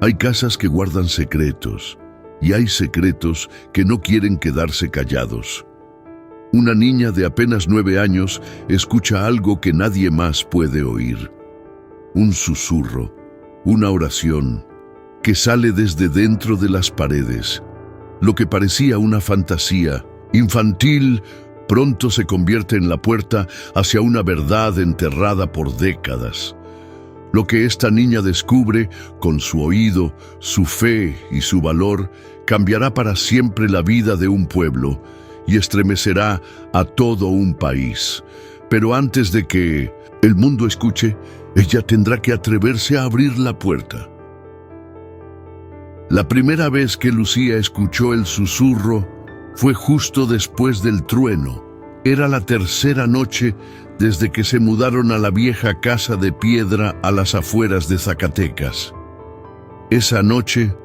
Hay casas que guardan secretos, y hay secretos que no quieren quedarse callados. Una niña de apenas 9 años escucha algo que nadie más puede oír. Un susurro, una oración, que sale desde dentro de las paredes. Lo que parecía una fantasía infantil, pronto se convierte en la puerta hacia una verdad enterrada por décadas. Lo que esta niña descubre, con su oído, su fe y su valor, cambiará para siempre la vida de un pueblo y estremecerá a todo un país. Pero antes de que el mundo escuche, ella tendrá que atreverse a abrir la puerta. La primera vez que Lucía escuchó el susurro fue justo después del trueno. Era la tercera noche desde que se mudaron a la vieja casa de piedra a las afueras de Zacatecas. Esa noche,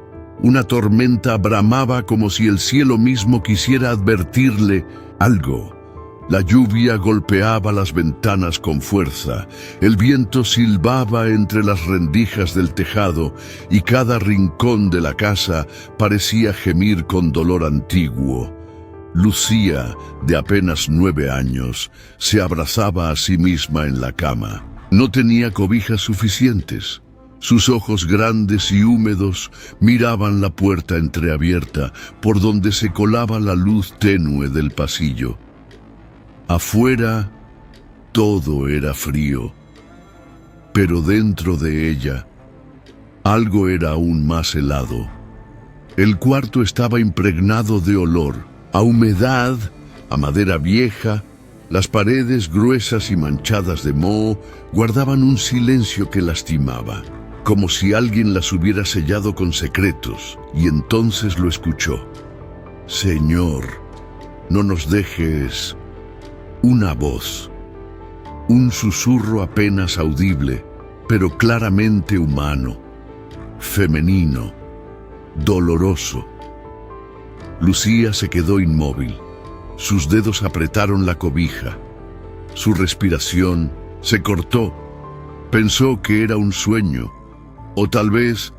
una tormenta bramaba como si el cielo mismo quisiera advertirle algo. La lluvia golpeaba las ventanas con fuerza, el viento silbaba entre las rendijas del tejado y cada rincón de la casa parecía gemir con dolor antiguo. Lucía, de apenas 9 años, se abrazaba a sí misma en la cama. No tenía cobijas suficientes. Sus ojos grandes y húmedos miraban la puerta entreabierta, por donde se colaba la luz tenue del pasillo. Afuera, todo era frío, pero dentro de ella, algo era aún más helado. El cuarto estaba impregnado de olor, a humedad, a madera vieja. Las paredes gruesas y manchadas de moho guardaban un silencio que lastimaba, como si alguien las hubiera sellado con secretos, y entonces lo escuchó. «Señor, no nos dejes». Una voz, un susurro apenas audible, pero claramente humano, femenino, doloroso. Lucía se quedó inmóvil. Sus dedos apretaron la cobija. Su respiración se cortó. Pensó que era un sueño, o tal vez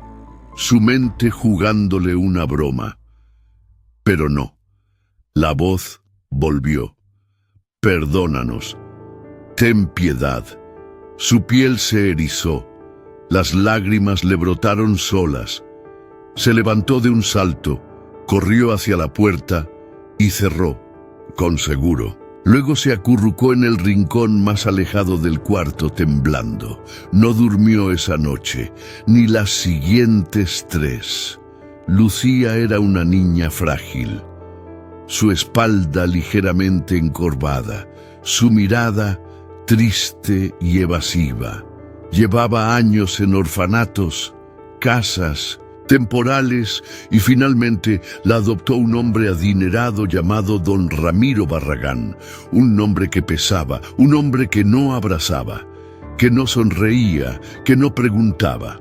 su mente jugándole una broma. Pero no. La voz volvió. «Perdónanos. Ten piedad». Su piel se erizó. Las lágrimas le brotaron solas. Se levantó de un salto, corrió hacia la puerta y cerró, con seguro. Luego se acurrucó en el rincón más alejado del cuarto, temblando. No durmió esa noche, ni las siguientes 3. Lucía era una niña frágil. Su espalda ligeramente encorvada, su mirada triste y evasiva. Llevaba años en orfanatos, casas, temporales, y finalmente la adoptó un hombre adinerado llamado Don Ramiro Barragán, un nombre que pesaba, un hombre que no abrazaba, que no sonreía, que no preguntaba.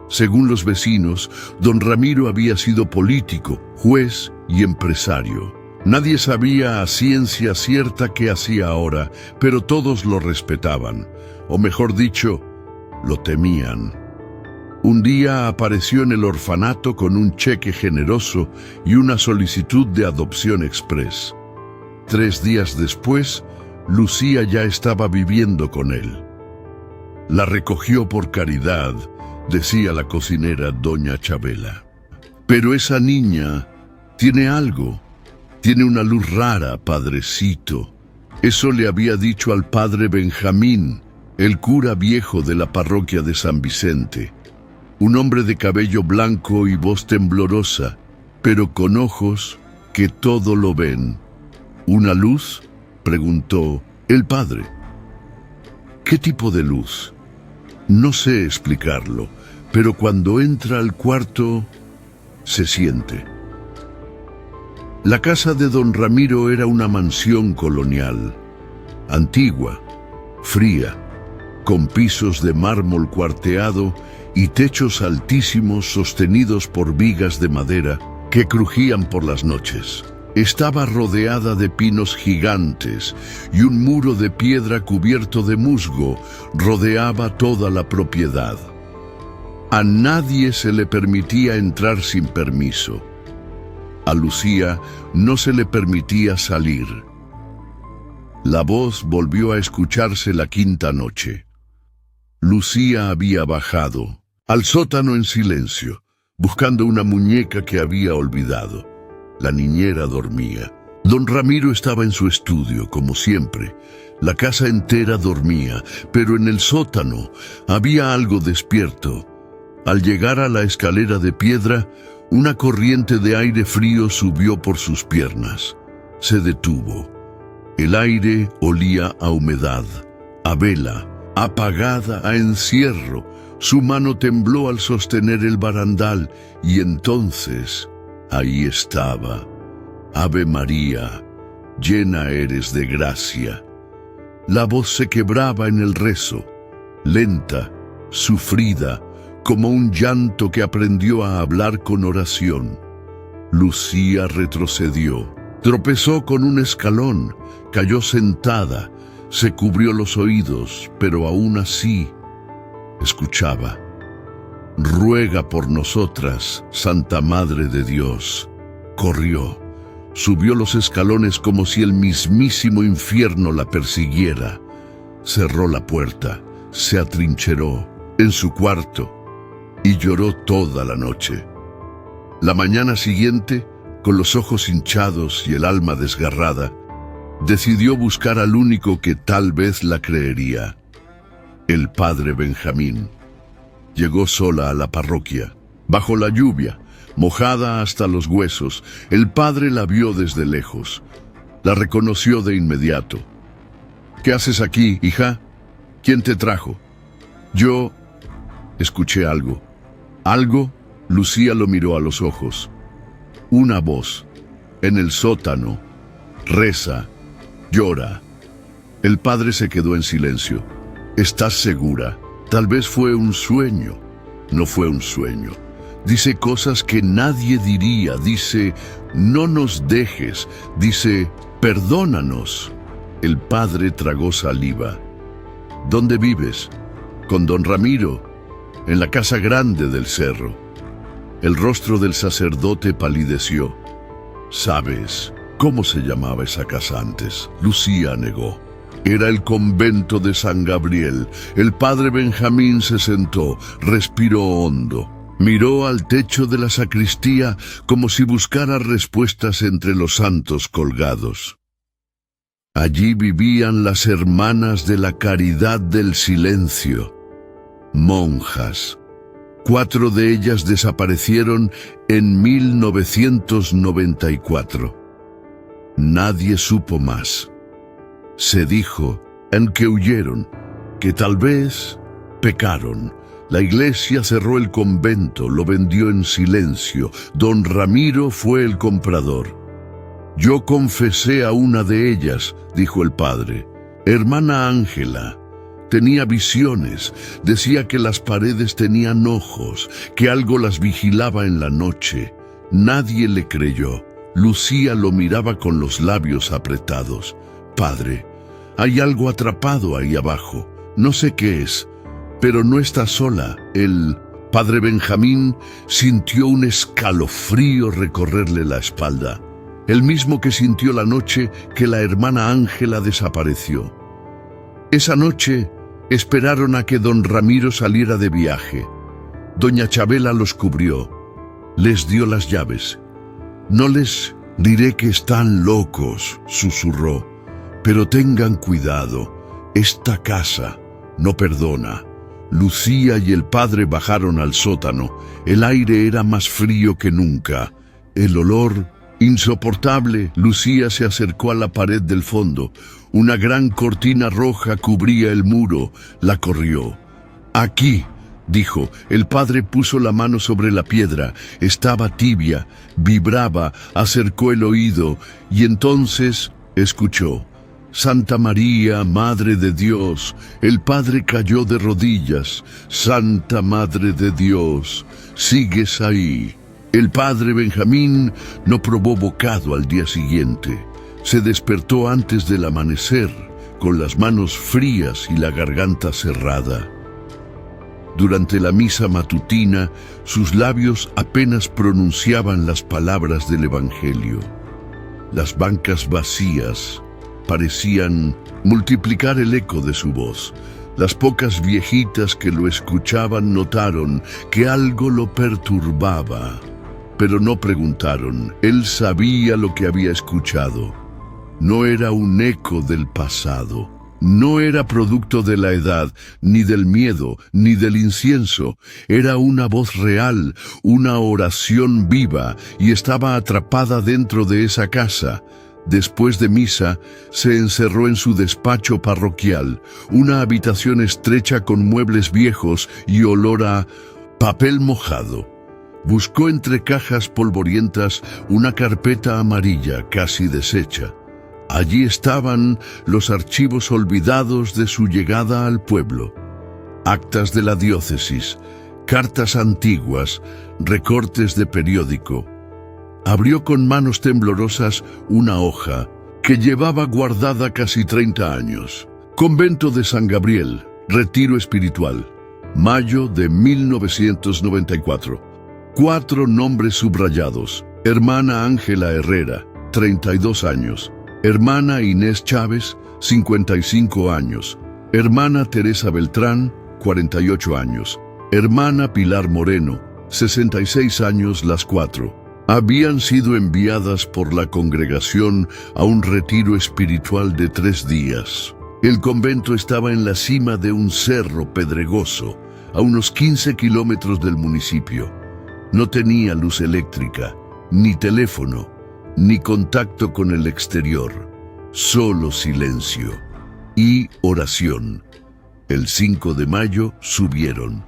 Según los vecinos, Don Ramiro había sido político, juez y empresario. Nadie sabía a ciencia cierta qué hacía ahora, pero todos lo respetaban, o mejor dicho, lo temían. Un día apareció en el orfanato con un cheque generoso y una solicitud de adopción express. 3 días después, Lucía ya estaba viviendo con él. La recogió por caridad, decía la cocinera doña Chabela. Pero esa niña tiene algo. Tiene una luz rara, padrecito. Eso le había dicho al padre Benjamín, el cura viejo de la parroquia de San Vicente. Un hombre de cabello blanco y voz temblorosa, pero con ojos que todo lo ven. ¿Una luz?, preguntó el padre. ¿Qué tipo de luz? No sé explicarlo, pero cuando entra al cuarto, se siente. La casa de Don Ramiro era una mansión colonial, antigua, fría, con pisos de mármol cuarteado y techos altísimos sostenidos por vigas de madera que crujían por las noches. Estaba rodeada de pinos gigantes y un muro de piedra cubierto de musgo rodeaba toda la propiedad. A nadie se le permitía entrar sin permiso. A Lucía no se le permitía salir. La voz volvió a escucharse la quinta noche. Lucía había bajado al sótano en silencio, buscando una muñeca que había olvidado. La niñera dormía. Don Ramiro estaba en su estudio, como siempre. La casa entera dormía, pero en el sótano había algo despierto. Al llegar a la escalera de piedra, una corriente de aire frío subió por sus piernas. Se detuvo. El aire olía a humedad, a vela, apagada, a encierro. Su mano tembló al sostener el barandal y entonces ahí estaba. Ave María, llena eres de gracia. La voz se quebraba en el rezo, lenta, sufrida, como un llanto que aprendió a hablar con oración. Lucía retrocedió, tropezó con un escalón, cayó sentada, se cubrió los oídos, pero aún así escuchaba. Ruega por nosotras, Santa Madre de Dios. Corrió, subió los escalones como si el mismísimo infierno la persiguiera. Cerró la puerta, se atrincheró en su cuarto y lloró toda la noche. La mañana siguiente, con los ojos hinchados y el alma desgarrada, decidió buscar al único que tal vez la creería, el padre Benjamín. Llegó sola a la parroquia, bajo la lluvia, mojada hasta los huesos. El padre la vio desde lejos. La reconoció de inmediato. ¿Qué haces aquí, hija? ¿Quién te trajo? Yo escuché algo. ¿Algo? Lucía lo miró a los ojos. Una voz, en el sótano, reza, llora. El padre se quedó en silencio. ¿Estás segura? Tal vez fue un sueño. No fue un sueño. Dice cosas que nadie diría. Dice, no nos dejes. Dice, perdónanos. El padre tragó saliva. ¿Dónde vives? Con don Ramiro, en la casa grande del cerro. El rostro del sacerdote palideció. ¿Sabes cómo se llamaba esa casa antes? Lucía negó. Era el convento de San Gabriel. El padre Benjamín se sentó, respiró hondo. Miró al techo de la sacristía como si buscara respuestas entre los santos colgados. Allí vivían las hermanas de la caridad del silencio, monjas. 4 de ellas desaparecieron en 1994. Nadie supo más. Se dijo, en que huyeron, que tal vez pecaron. La iglesia cerró el convento, lo vendió en silencio. Don Ramiro fue el comprador. Yo confesé a una de ellas, dijo el padre. Hermana Ángela. Tenía visiones, decía que las paredes tenían ojos, que algo las vigilaba en la noche. Nadie le creyó. Lucía lo miraba con los labios apretados. Padre, hay algo atrapado ahí abajo. No sé qué es, pero no está sola. El padre Benjamín sintió un escalofrío recorrerle la espalda, el mismo que sintió la noche que la hermana Ángela desapareció. Esa noche esperaron a que don Ramiro saliera de viaje. Doña Chabela los cubrió, les dio las llaves. No les diré que están locos, susurró, pero tengan cuidado, esta casa no perdona. Lucía y el padre bajaron al sótano. El aire era más frío que nunca. El olor insoportable. Lucía se acercó a la pared del fondo. Una gran cortina roja cubría el muro. La corrió. Aquí, dijo. El padre puso la mano sobre la piedra. Estaba tibia, vibraba, acercó el oído y entonces escuchó. Santa María, Madre de Dios. El padre cayó de rodillas. Santa Madre de Dios, sigues ahí. El padre Benjamín no probó bocado al día siguiente. Se despertó antes del amanecer, con las manos frías y la garganta cerrada. Durante la misa matutina, sus labios apenas pronunciaban las palabras del Evangelio. Las bancas vacías parecían multiplicar el eco de su voz. Las pocas viejitas que lo escuchaban notaron que algo lo perturbaba, pero no preguntaron. Él sabía lo que había escuchado. No era un eco del pasado. No era producto de la edad, ni del miedo, ni del incienso. Era una voz real, una oración viva, y estaba atrapada dentro de esa casa. Después de misa, se encerró en su despacho parroquial, una habitación estrecha con muebles viejos y olor a papel mojado. Buscó entre cajas polvorientas una carpeta amarilla casi deshecha. Allí estaban los archivos olvidados de su llegada al pueblo. Actas de la diócesis, cartas antiguas, recortes de periódico. Abrió con manos temblorosas una hoja que llevaba guardada casi 30 años. Convento de San Gabriel, retiro espiritual, mayo de 1994. 4 nombres subrayados. Hermana Ángela Herrera, 32 años. Hermana Inés Chávez, 55 años. Hermana Teresa Beltrán, 48 años. Hermana Pilar Moreno, 66 años las 4. Habían sido enviadas por la congregación a un retiro espiritual de 3 días. El convento estaba en la cima de un cerro pedregoso, a unos 15 kilómetros del municipio. No tenía luz eléctrica, ni teléfono, ni contacto con el exterior. Solo silencio y oración. El 5 de mayo subieron.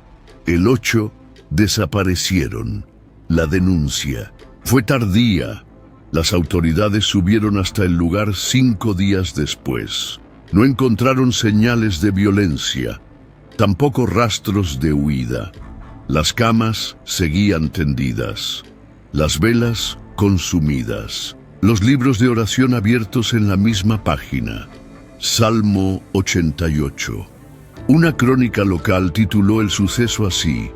El 8 desaparecieron. La denuncia fue tardía. Las autoridades subieron hasta el lugar 5 días después. No encontraron señales de violencia, tampoco rastros de huida. Las camas seguían tendidas, las velas consumidas, los libros de oración abiertos en la misma página. Salmo 88. Una crónica local tituló el suceso así: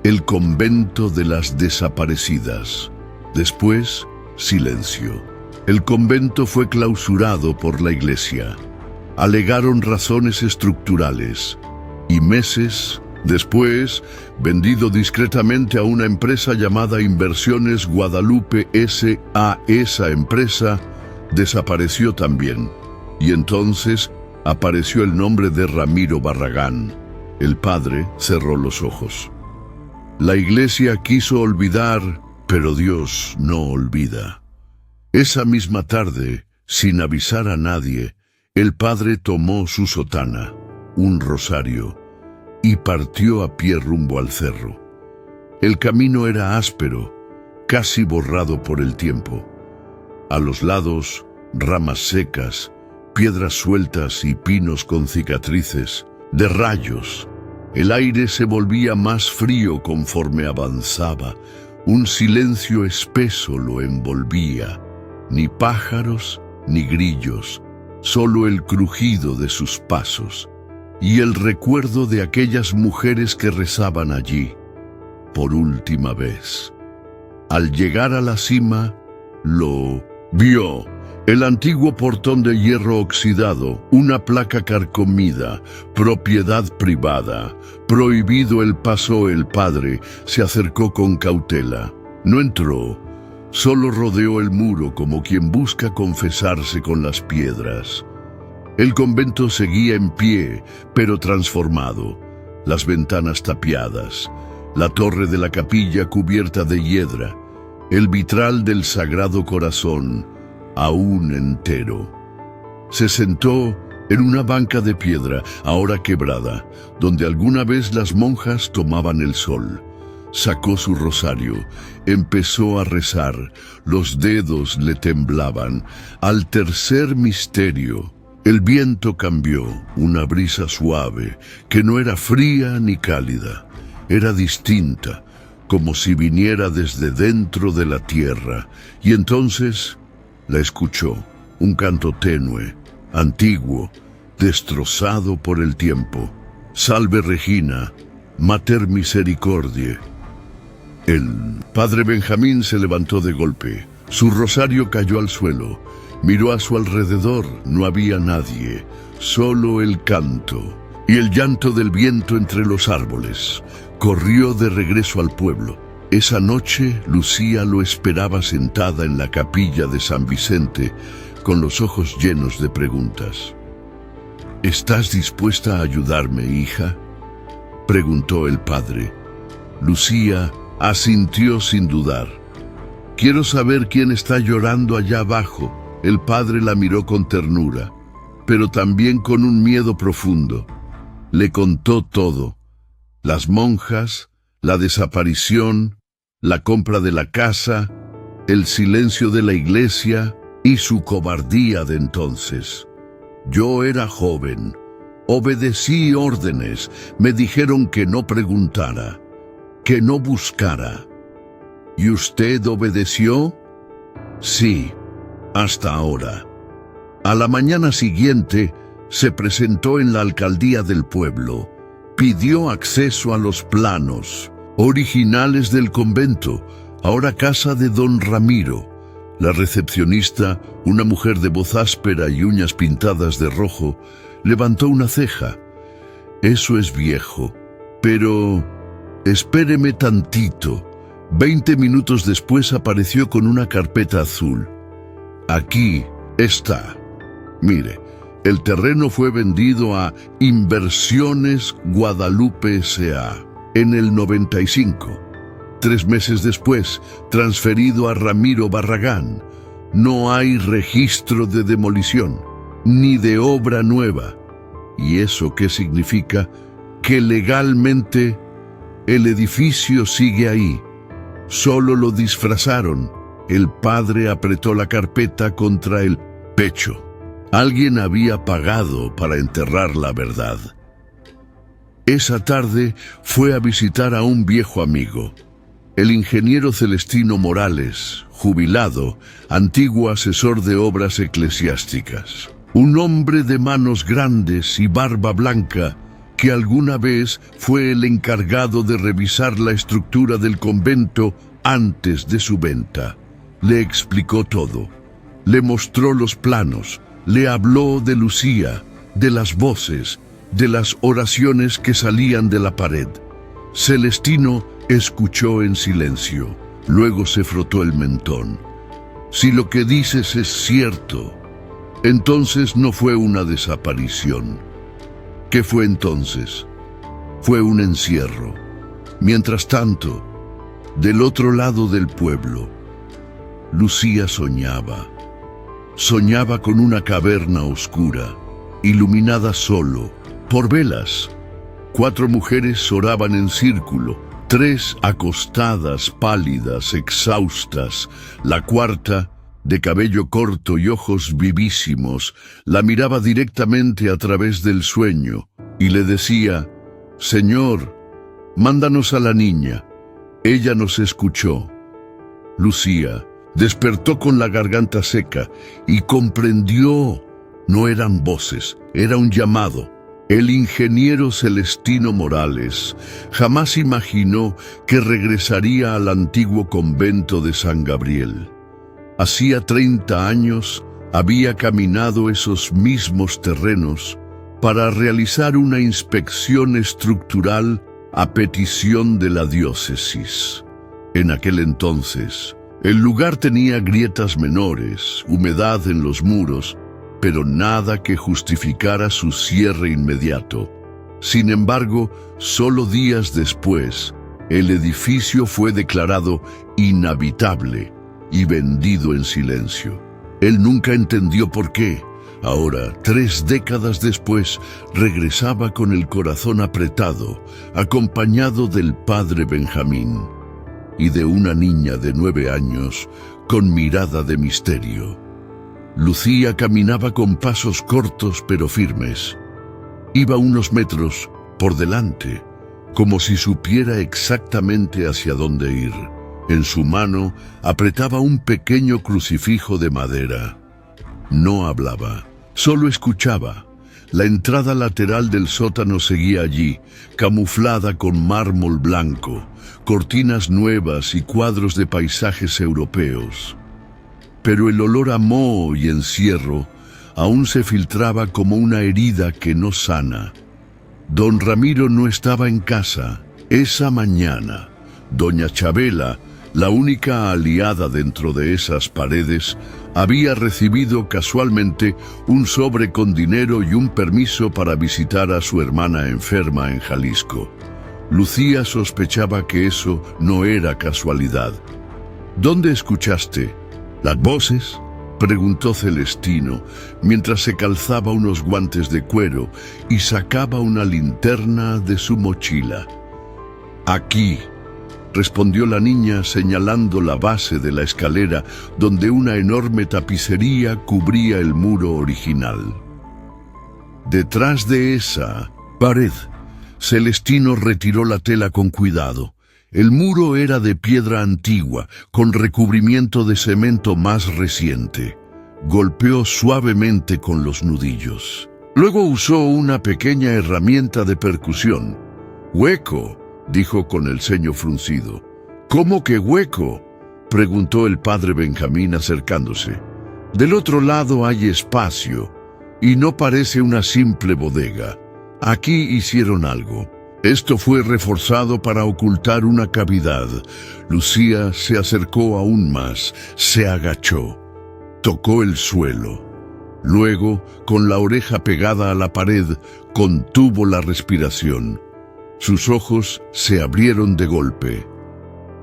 El convento de las desaparecidas. Después, silencio. El convento fue clausurado por la iglesia. Alegaron razones estructurales. Y meses después, vendido discretamente a una empresa llamada Inversiones Guadalupe S.A. Esa empresa desapareció también. Y entonces apareció el nombre de Ramiro Barragán. El padre cerró los ojos. La iglesia quiso olvidar, pero Dios no olvida. Esa misma tarde, sin avisar a nadie, el padre tomó su sotana, un rosario, y partió a pie rumbo al cerro. El camino era áspero, casi borrado por el tiempo. A los lados, ramas secas, piedras sueltas y pinos con cicatrices, de rayos. El aire se volvía más frío conforme avanzaba. Un silencio espeso lo envolvía. Ni pájaros ni grillos, solo el crujido de sus pasos y el recuerdo de aquellas mujeres que rezaban allí por última vez. Al llegar a la cima, lo vio. El antiguo portón de hierro oxidado, una placa carcomida, propiedad privada, prohibido el paso. El padre se acercó con cautela. No entró, solo rodeó el muro como quien busca confesarse con las piedras. El convento seguía en pie, pero transformado. Las ventanas tapiadas, la torre de la capilla cubierta de hiedra, el vitral del Sagrado Corazón, aún entero. Se sentó en una banca de piedra, ahora quebrada, donde alguna vez las monjas tomaban el sol. Sacó su rosario, empezó a rezar, los dedos le temblaban. Al tercer misterio, el viento cambió, una brisa suave, que no era fría ni cálida, era distinta, como si viniera desde dentro de la tierra, y entonces la escuchó, un canto tenue, antiguo, destrozado por el tiempo. Salve Regina, Mater misericordiae. El padre Benjamín se levantó de golpe. Su rosario cayó al suelo. Miró a su alrededor. No había nadie. Solo el canto y el llanto del viento entre los árboles. Corrió de regreso al pueblo. Esa noche Lucía lo esperaba sentada en la capilla de San Vicente, con los ojos llenos de preguntas. ¿Estás dispuesta a ayudarme, hija?, preguntó el padre. Lucía asintió sin dudar. Quiero saber quién está llorando allá abajo. El padre la miró con ternura, pero también con un miedo profundo. Le contó todo: las monjas, la desaparición, la compra de la casa, el silencio de la iglesia y su cobardía de entonces. Yo era joven. Obedecí órdenes. Me dijeron que no preguntara, que no buscara. ¿Y usted obedeció? Sí, hasta ahora. A la mañana siguiente se presentó en la alcaldía del pueblo. Pidió acceso a los planos originales del convento, ahora casa de don Ramiro. La recepcionista, una mujer de voz áspera y uñas pintadas de rojo, levantó una ceja. Eso es viejo, pero espéreme tantito. 20 minutos después apareció con una carpeta azul. Aquí está. Mire, el terreno fue vendido a Inversiones Guadalupe S.A. en el 95. 3 meses después, transferido a Ramiro Barragán. No hay registro de demolición, ni de obra nueva. ¿Y eso qué significa? Que legalmente el edificio sigue ahí. Solo lo disfrazaron. El padre apretó la carpeta contra el pecho. Alguien había pagado para enterrar la verdad. Esa tarde fue a visitar a un viejo amigo, el ingeniero Celestino Morales, jubilado, antiguo asesor de obras eclesiásticas. Un hombre de manos grandes y barba blanca que alguna vez fue el encargado de revisar la estructura del convento antes de su venta. Le explicó todo. Le mostró los planos. Le habló de Lucía, de las voces, de las oraciones que salían de la pared. Celestino escuchó en silencio. Luego se frotó el mentón. Si lo que dices es cierto, entonces no fue una desaparición. ¿Qué fue entonces? Fue un encierro. Mientras tanto, del otro lado del pueblo, Lucía soñaba. Soñaba con una caverna oscura, iluminada solo por velas. 4 mujeres oraban en círculo, 3 acostadas, pálidas, exhaustas. La cuarta, de cabello corto y ojos vivísimos, la miraba directamente a través del sueño y le decía: «Señor, mándanos a la niña». Ella nos escuchó. Lucía despertó con la garganta seca y comprendió. No eran voces, era un llamado. El ingeniero Celestino Morales jamás imaginó que regresaría al antiguo convento de San Gabriel. Hacía 30 años había caminado esos mismos terrenos para realizar una inspección estructural a petición de la diócesis. En aquel entonces, el lugar tenía grietas menores, humedad en los muros, pero nada que justificara su cierre inmediato. Sin embargo, solo días después, el edificio fue declarado inhabitable y vendido en silencio. Él nunca entendió por qué. Ahora, 3 décadas después, regresaba con el corazón apretado, acompañado del padre Benjamín y de una niña de 9 años con mirada de misterio. Lucía caminaba con pasos cortos pero firmes. Iba unos metros por delante, como si supiera exactamente hacia dónde ir. En su mano apretaba un pequeño crucifijo de madera. No hablaba, solo escuchaba. La entrada lateral del sótano seguía allí, camuflada con mármol blanco, cortinas nuevas y cuadros de paisajes europeos. Pero el olor a moho y encierro aún se filtraba como una herida que no sana. Don Ramiro no estaba en casa. Esa mañana, doña Chabela, la única aliada dentro de esas paredes, había recibido casualmente un sobre con dinero y un permiso para visitar a su hermana enferma en Jalisco. Lucía sospechaba que eso no era casualidad. ¿Dónde escuchaste las voces?, preguntó Celestino, mientras se calzaba unos guantes de cuero y sacaba una linterna de su mochila. Aquí, respondió la niña señalando la base de la escalera donde una enorme tapicería cubría el muro original. Detrás de esa pared, Celestino retiró la tela con cuidado. El muro era de piedra antigua, con recubrimiento de cemento más reciente. Golpeó suavemente con los nudillos. Luego usó una pequeña herramienta de percusión. «Hueco», dijo con el ceño fruncido. «¿Cómo que hueco?», preguntó el padre Benjamín acercándose. «Del otro lado hay espacio, y no parece una simple bodega. Aquí hicieron algo». Esto fue reforzado para ocultar una cavidad. Lucía se acercó aún más, se agachó, tocó el suelo. Luego, con la oreja pegada a la pared, contuvo la respiración. Sus ojos se abrieron de golpe.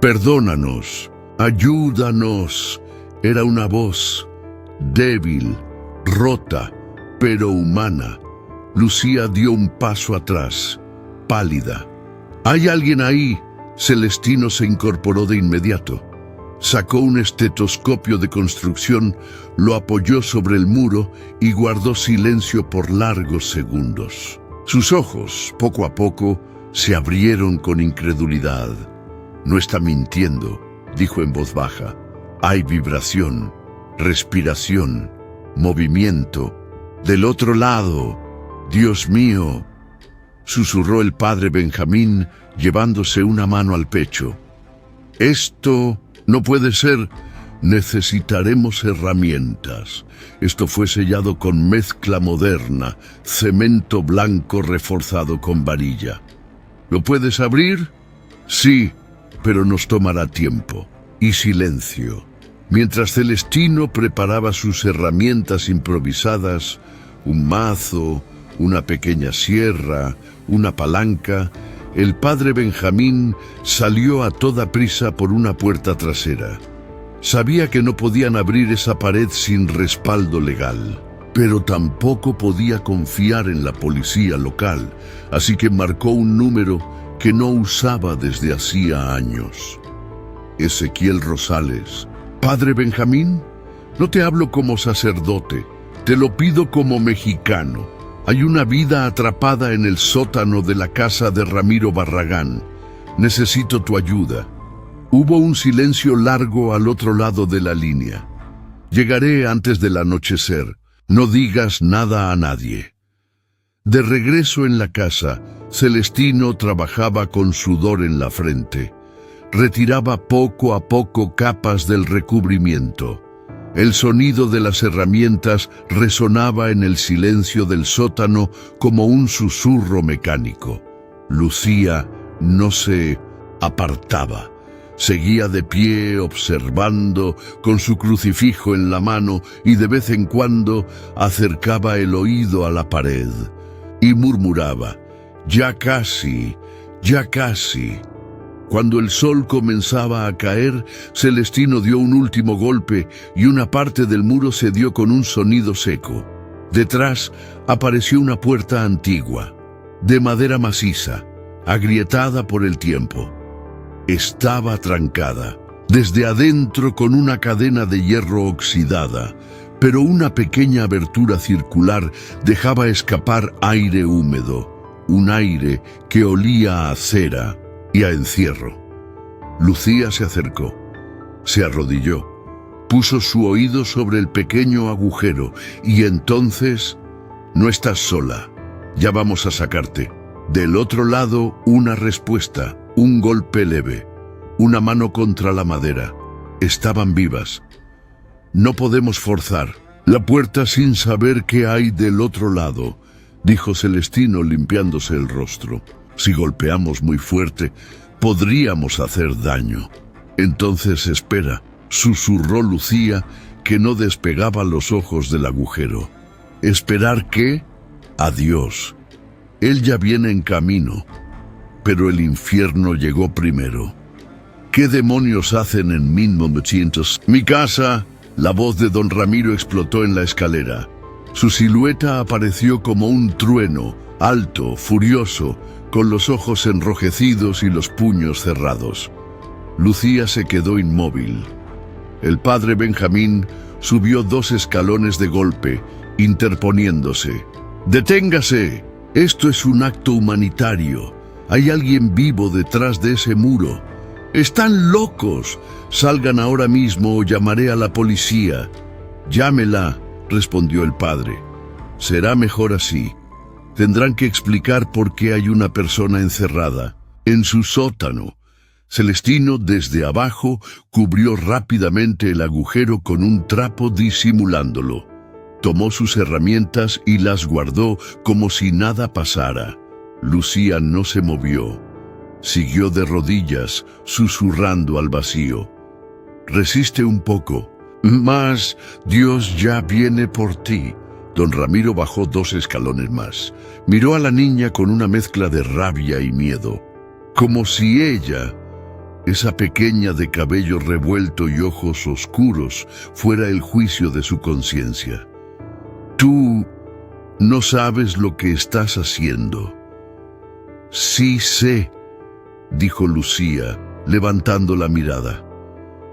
«Perdónanos, ayúdanos». Era una voz, débil, rota, pero humana. Lucía dio un paso atrás, pálida. «¿Hay alguien ahí?». Celestino se incorporó de inmediato. Sacó un estetoscopio de construcción, lo apoyó sobre el muro y guardó silencio por largos segundos. Sus ojos, poco a poco, se abrieron con incredulidad. «No está mintiendo», dijo en voz baja. «Hay vibración, respiración, movimiento. Del otro lado. Dios mío», susurró el padre Benjamín, llevándose una mano al pecho. «Esto no puede ser. Necesitaremos herramientas». Esto fue sellado con mezcla moderna, cemento blanco reforzado con varilla. «¿Lo puedes abrir?». «Sí, pero nos tomará tiempo». Y silencio. Mientras Celestino preparaba sus herramientas improvisadas, un mazo, una pequeña sierra, una palanca, el padre Benjamín salió a toda prisa por una puerta trasera. Sabía que no podían abrir esa pared sin respaldo legal, pero tampoco podía confiar en la policía local, así que marcó un número que no usaba desde hacía años. «Ezequiel Rosales». «¿Padre Benjamín? No te hablo como sacerdote, te lo pido como mexicano. Hay una vida atrapada en el sótano de la casa de Ramiro Barragán. Necesito tu ayuda». Hubo un silencio largo al otro lado de la línea. «Llegaré antes del anochecer. No digas nada a nadie». De regreso en la casa, Celestino trabajaba con sudor en la frente. Retiraba poco a poco capas del recubrimiento. El sonido de las herramientas resonaba en el silencio del sótano como un susurro mecánico. Lucía no se apartaba. Seguía de pie observando con su crucifijo en la mano y de vez en cuando acercaba el oído a la pared y murmuraba: «Ya casi, ya casi». Cuando el sol comenzaba a caer, Celestino dio un último golpe y una parte del muro cedió con un sonido seco. Detrás apareció una puerta antigua, de madera maciza, agrietada por el tiempo. Estaba trancada, desde adentro con una cadena de hierro oxidada, pero una pequeña abertura circular dejaba escapar aire húmedo, un aire que olía a cera y a encierro. Lucía se acercó, se arrodilló, puso su oído sobre el pequeño agujero y entonces No estás sola. Ya vamos a sacarte. Del otro lado, una respuesta, un golpe leve, una mano contra la madera. Estaban vivas. No podemos forzar la puerta sin saber qué hay del otro lado, dijo Celestino limpiándose el rostro. Si golpeamos muy fuerte, podríamos hacer daño. Entonces espera, susurró Lucía, que no despegaba los ojos del agujero. ¿Esperar qué? Adiós. Él ya viene en camino, pero el infierno llegó primero. ¿Qué demonios hacen en 1900? Mi casa. La voz de don Ramiro explotó en la escalera. Su silueta apareció como un trueno, alto, furioso, con los ojos enrojecidos y los puños cerrados. Lucía se quedó inmóvil. El padre Benjamín subió 2 escalones de golpe, interponiéndose. ¡Deténgase! Esto es un acto humanitario. Hay alguien vivo detrás de ese muro. ¡Están locos! Salgan ahora mismo o llamaré a la policía. Llámela, respondió el padre. Será mejor así. Tendrán que explicar por qué hay una persona encerrada en su sótano. Celestino, desde abajo, cubrió rápidamente el agujero con un trapo disimulándolo. Tomó sus herramientas y las guardó como si nada pasara. Lucía no se movió. Siguió de rodillas, susurrando al vacío. Resiste un poco. Más, Dios ya viene por ti. Don Ramiro bajó 2 escalones más. Miró a la niña con una mezcla de rabia y miedo. Como si ella, esa pequeña de cabello revuelto y ojos oscuros, fuera el juicio de su conciencia. Tú no sabes lo que estás haciendo. Sí sé, dijo Lucía, levantando la mirada.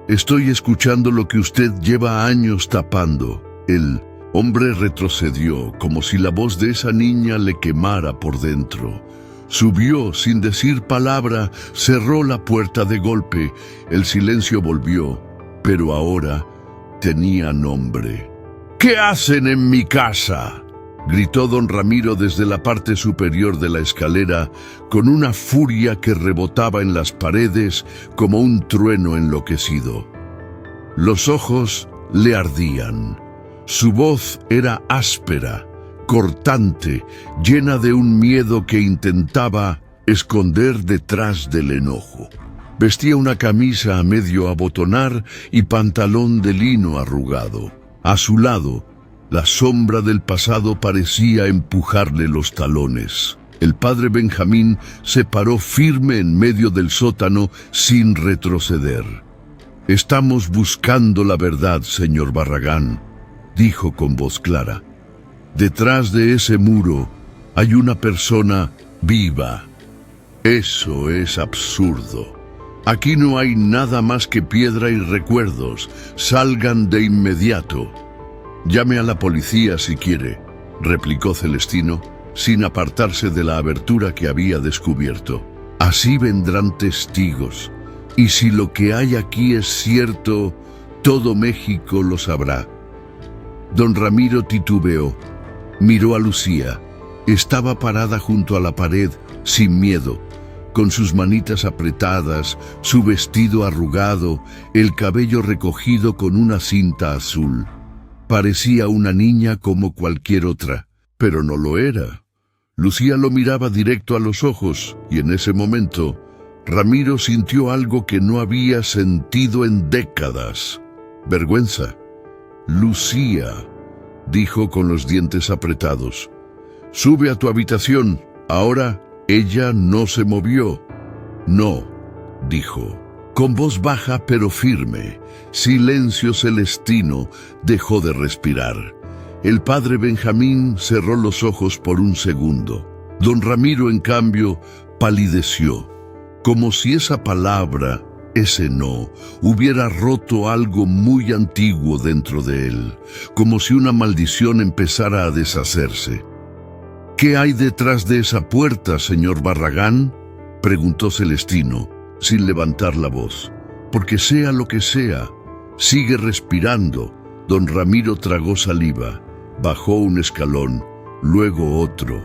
Estoy escuchando lo que usted lleva años tapando. El hombre retrocedió, como si la voz de esa niña le quemara por dentro. Subió sin decir palabra, cerró la puerta de golpe. El silencio volvió, pero ahora tenía nombre. ¿Qué hacen en mi casa?, gritó don Ramiro desde la parte superior de la escalera, con una furia que rebotaba en las paredes como un trueno enloquecido. Los ojos le ardían. Su voz era áspera, cortante, llena de un miedo que intentaba esconder detrás del enojo. Vestía una camisa a medio abotonar y pantalón de lino arrugado. A su lado, la sombra del pasado parecía empujarle los talones. El padre Benjamín se paró firme en medio del sótano sin retroceder. «Estamos buscando la verdad, señor Barragán», dijo con voz clara. «Detrás de ese muro hay una persona viva. Eso es absurdo. Aquí no hay nada más que piedra y recuerdos. Salgan de inmediato». «Llame a la policía si quiere», replicó Celestino, sin apartarse de la abertura que había descubierto. «Así vendrán testigos, y si lo que hay aquí es cierto, todo México lo sabrá». Don Ramiro titubeó. Miró a Lucía. Estaba parada junto a la pared, sin miedo, con sus manitas apretadas, su vestido arrugado, el cabello recogido con una cinta azul. Parecía una niña como cualquier otra, pero no lo era. Lucía lo miraba directo a los ojos, y en ese momento, Ramiro sintió algo que no había sentido en décadas. Vergüenza. «Lucía», dijo con los dientes apretados, «sube a tu habitación». Ahora ella no se movió. «No», dijo, con voz baja pero firme. Silencio Celestino dejó de respirar. El padre Benjamín cerró los ojos por un segundo. Don Ramiro, en cambio, palideció, como si esa palabra, ese no, hubiera roto algo muy antiguo dentro de él, como si una maldición empezara a deshacerse. «¿Qué hay detrás de esa puerta, señor Barragán?», preguntó Celestino, sin levantar la voz. «Porque sea lo que sea, sigue respirando». Don Ramiro tragó saliva, bajó un escalón, luego otro,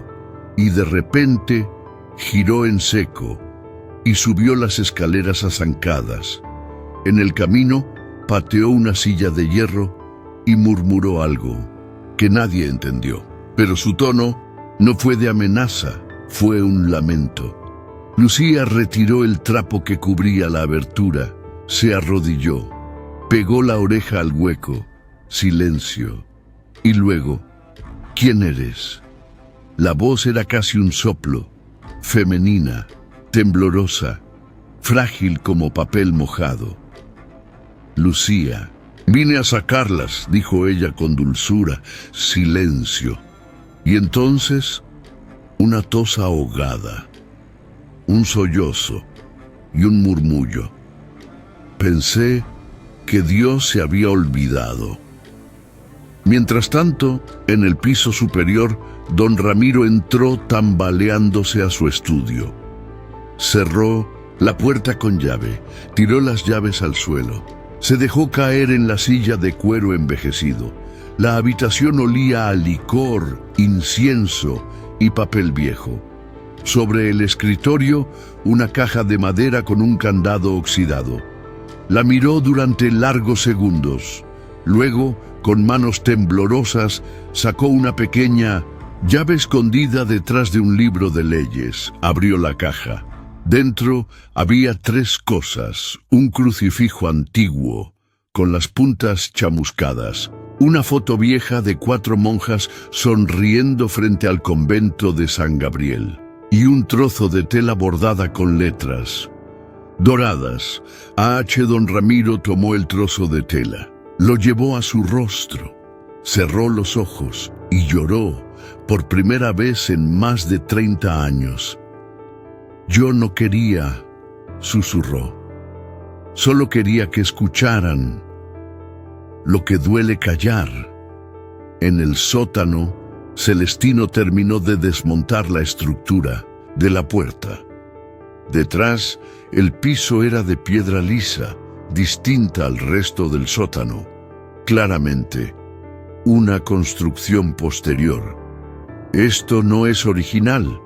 y de repente giró en seco y subió las escaleras azancadas. En el camino pateó una silla de hierro y murmuró algo que nadie entendió, pero su tono no fue de amenaza, fue un lamento. Lucía retiró el trapo que cubría la abertura, se arrodilló, pegó la oreja al hueco, silencio, y luego, ¿quién eres? La voz era casi un soplo, femenina, temblorosa, frágil como papel mojado. Lucía. Vine a sacarlas, dijo ella con dulzura. Silencio. Y entonces, una tos ahogada, un sollozo y un murmullo. Pensé que Dios se había olvidado. Mientras tanto, en el piso superior, don Ramiro entró tambaleándose a su estudio. Cerró la puerta con llave, tiró las llaves al suelo. Se dejó caer en la silla de cuero envejecido. La habitación olía a licor, incienso y papel viejo. Sobre el escritorio, una caja de madera con un candado oxidado. La miró durante largos segundos. Luego, con manos temblorosas, sacó una pequeña llave escondida detrás de un libro de leyes. Abrió la caja. Dentro había 3 cosas: un crucifijo antiguo, con las puntas chamuscadas, una foto vieja de 4 monjas sonriendo frente al convento de San Gabriel, y un trozo de tela bordada con letras doradas. A.H. Don Ramiro tomó el trozo de tela, lo llevó a su rostro, cerró los ojos y lloró por primera vez en más de 30 años. Yo no quería, susurró. Solo quería que escucharan lo que duele callar. En el sótano, Celestino terminó de desmontar la estructura de la puerta. Detrás, el piso era de piedra lisa, distinta al resto del sótano. Claramente, una construcción posterior. Esto no es original,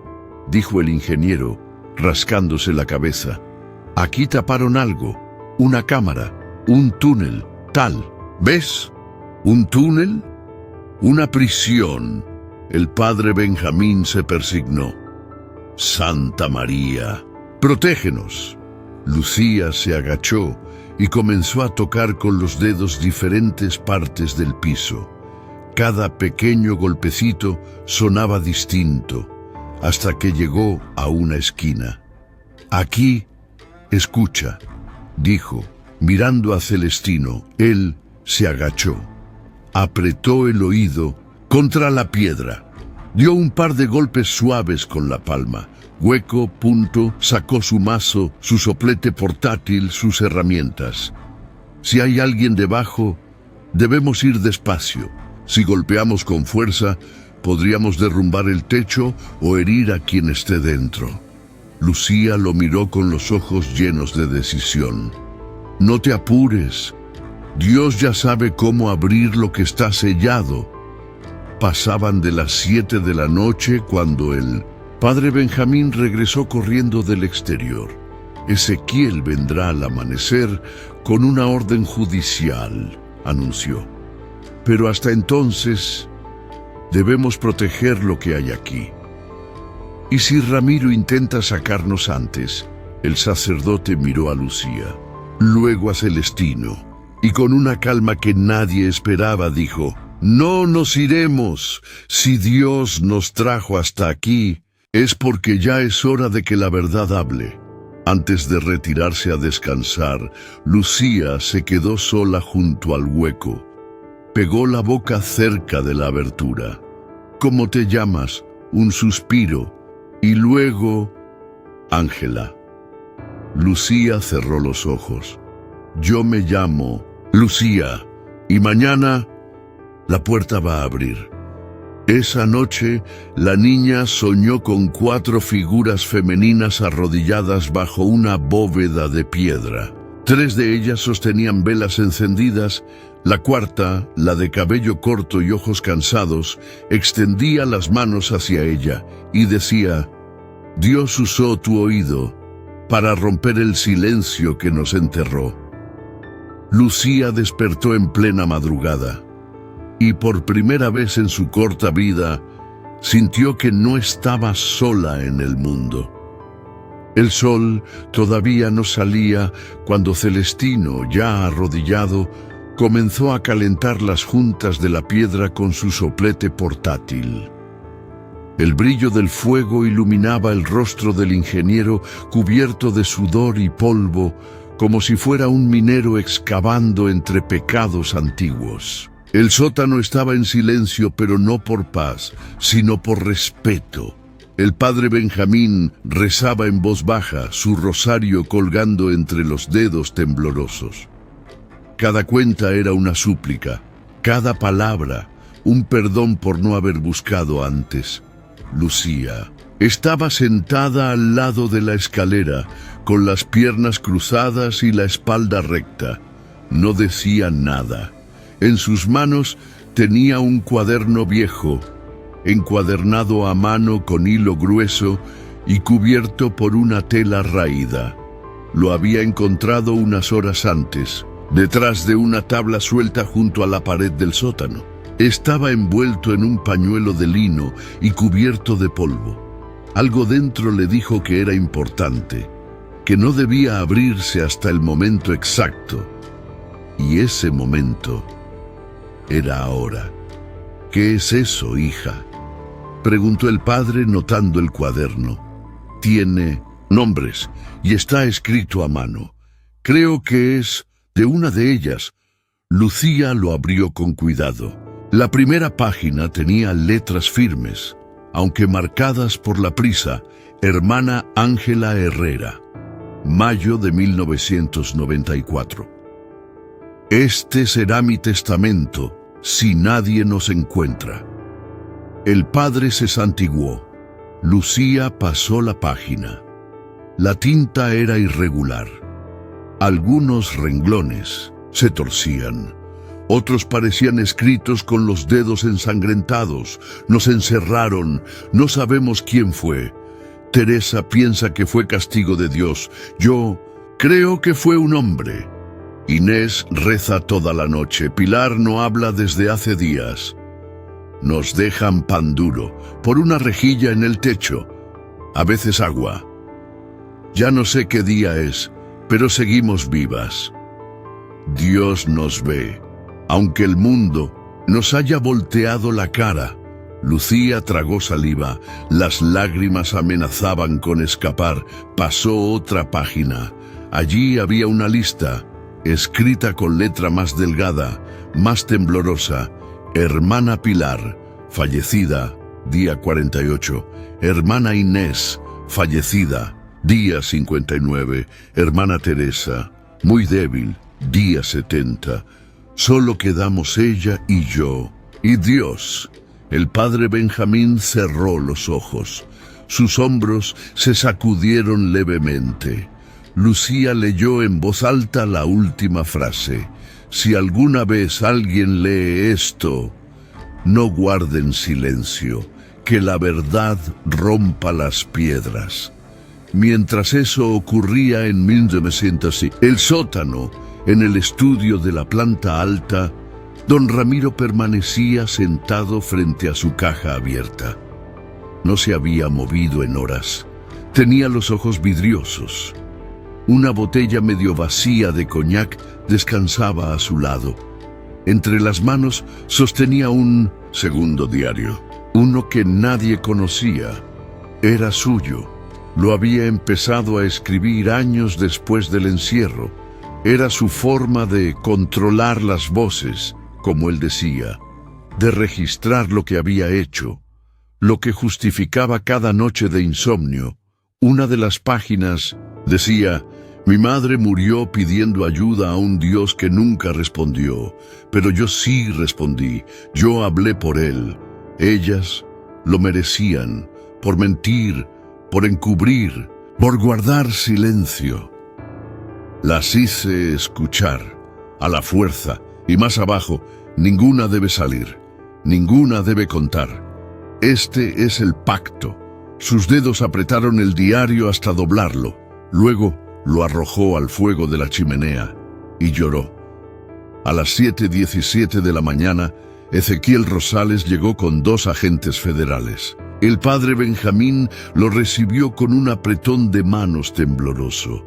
dijo el ingeniero, rascándose la cabeza. Aquí taparon algo, una cámara, un túnel, tal. ¿Ves? ¿Un túnel? Una prisión. El padre Benjamín se persignó. Santa María, protégenos. Lucía se agachó y comenzó a tocar con los dedos diferentes partes del piso. Cada pequeño golpecito sonaba distinto, hasta que llegó a una esquina. Aquí, escucha, dijo, mirando a Celestino. Él se agachó, apretó el oído contra la piedra, dio un par de golpes suaves con la palma. Hueco, punto, sacó su mazo, su soplete portátil, sus herramientas. Si hay alguien debajo, debemos ir despacio. Si golpeamos con fuerza, podríamos derrumbar el techo o herir a quien esté dentro. Lucía lo miró con los ojos llenos de decisión. No te apures. Dios ya sabe cómo abrir lo que está sellado. Pasaban de las 7 de la noche cuando el padre Benjamín regresó corriendo del exterior. Ezequiel vendrá al amanecer con una orden judicial, anunció. Pero hasta entonces, debemos proteger lo que hay aquí. ¿Y si Ramiro intenta sacarnos antes? El sacerdote miró a Lucía, luego a Celestino, y con una calma que nadie esperaba dijo: no nos iremos. Si Dios nos trajo hasta aquí, es porque ya es hora de que la verdad hable. Antes de retirarse a descansar, Lucía se quedó sola junto al hueco. Pegó la boca cerca de la abertura. ¿Cómo te llamas? Un suspiro. Y luego, Ángela. Lucía cerró los ojos. Yo me llamo Lucía, y mañana la puerta va a abrir. Esa noche, la niña soñó con 4 figuras femeninas arrodilladas bajo una bóveda de piedra. 3 de ellas sostenían velas encendidas, la cuarta, la de cabello corto y ojos cansados, extendía las manos hacia ella y decía: Dios usó tu oído para romper el silencio que nos enterró. Lucía despertó en plena madrugada y por primera vez en su corta vida sintió que no estaba sola en el mundo. El sol todavía no salía cuando Celestino, ya arrodillado, comenzó a calentar las juntas de la piedra con su soplete portátil. El brillo del fuego iluminaba el rostro del ingeniero cubierto de sudor y polvo, como si fuera un minero excavando entre pecados antiguos. El sótano estaba en silencio, pero no por paz, sino por respeto. El padre Benjamín rezaba en voz baja, su rosario colgando entre los dedos temblorosos. Cada cuenta era una súplica, cada palabra un perdón por no haber buscado antes. Lucía estaba sentada al lado de la escalera, con las piernas cruzadas y la espalda recta. No decía nada. En sus manos tenía un cuaderno viejo, encuadernado a mano con hilo grueso y cubierto por una tela raída. Lo había encontrado unas horas antes, detrás de una tabla suelta junto a la pared del sótano. Estaba envuelto en un pañuelo de lino y cubierto de polvo. Algo dentro le dijo que era importante, que no debía abrirse hasta el momento exacto. Y ese momento era ahora. ¿Qué es eso, hija?, preguntó el padre notando el cuaderno. Tiene nombres y está escrito a mano. Creo que es de una de ellas. Lucía lo abrió con cuidado. La primera página tenía letras firmes, aunque marcadas por la prisa: Hermana Ángela Herrera, mayo de 1994. Este será mi testamento si nadie nos encuentra. El padre se santiguó. Lucía pasó la página. La tinta era irregular. Algunos renglones se torcían. Otros parecían escritos con los dedos ensangrentados. Nos encerraron. No sabemos quién fue. Teresa piensa que fue castigo de Dios. Yo creo que fue un hombre. Inés reza toda la noche. Pilar no habla desde hace días. Nos dejan pan duro, por una rejilla en el techo, a veces agua. Ya no sé qué día es, pero seguimos vivas. Dios nos ve, aunque el mundo nos haya volteado la cara. Lucía tragó saliva, las lágrimas amenazaban con escapar. Pasó otra página. Allí había una lista, escrita con letra más delgada, más temblorosa: Hermana Pilar, fallecida, día 48. Hermana Inés, fallecida, día 59. Hermana Teresa, muy débil, día 70. Solo quedamos ella y yo. Y Dios. El padre Benjamín cerró los ojos. Sus hombros se sacudieron levemente. Lucía leyó en voz alta la última frase: Si alguna vez alguien lee esto, no guarden silencio, que la verdad rompa las piedras. Mientras eso ocurría en 1905, el sótano, en el estudio de la planta alta, don Ramiro permanecía sentado frente a su caja abierta. No se había movido en horas. Tenía los ojos vidriosos. Una botella medio vacía de coñac descansaba a su lado. Entre las manos sostenía un segundo diario, uno que nadie conocía. Era suyo. Lo había empezado a escribir años después del encierro. Era su forma de controlar las voces, como él decía, de registrar lo que había hecho, lo que justificaba cada noche de insomnio. Una de las páginas decía: Mi madre murió pidiendo ayuda a un Dios que nunca respondió, pero yo sí respondí. Yo hablé por él. Ellas lo merecían, por mentir, por encubrir, por guardar silencio. Las hice escuchar, a la fuerza, y más abajo, ninguna debe salir, ninguna debe contar. Este es el pacto. Sus dedos apretaron el diario hasta doblarlo. Luego lo arrojó al fuego de la chimenea y lloró. A las 7:17 de la mañana, Ezequiel Rosales llegó con 2 agentes federales. El padre Benjamín lo recibió con un apretón de manos tembloroso.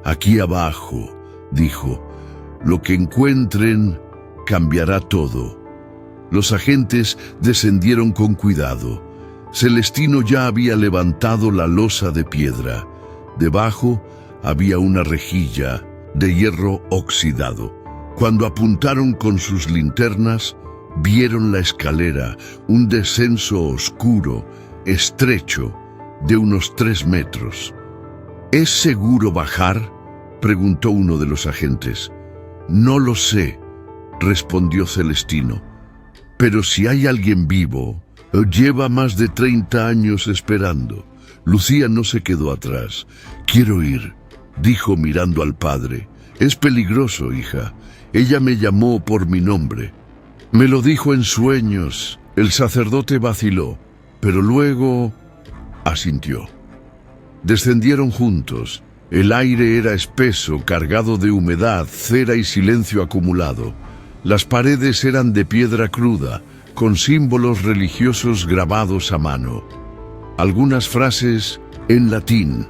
«Aquí abajo», dijo, «lo que encuentren cambiará todo». Los agentes descendieron con cuidado. Celestino ya había levantado la losa de piedra. Debajo había una rejilla de hierro oxidado. Cuando apuntaron con sus linternas, vieron la escalera, un descenso oscuro, estrecho, de unos 3 metros. «¿Es seguro bajar?», preguntó uno de los agentes. «No lo sé», respondió Celestino. «Pero si hay alguien vivo, lleva más de 30 años esperando». Lucía no se quedó atrás. «Quiero ir», dijo mirando al padre. «Es peligroso, hija. Ella me llamó por mi nombre». «Me lo dijo en sueños». El sacerdote vaciló, pero luego asintió. Descendieron juntos. El aire era espeso, cargado de humedad, cera y silencio acumulado. Las paredes eran de piedra cruda, con símbolos religiosos grabados a mano. Algunas frases en latín,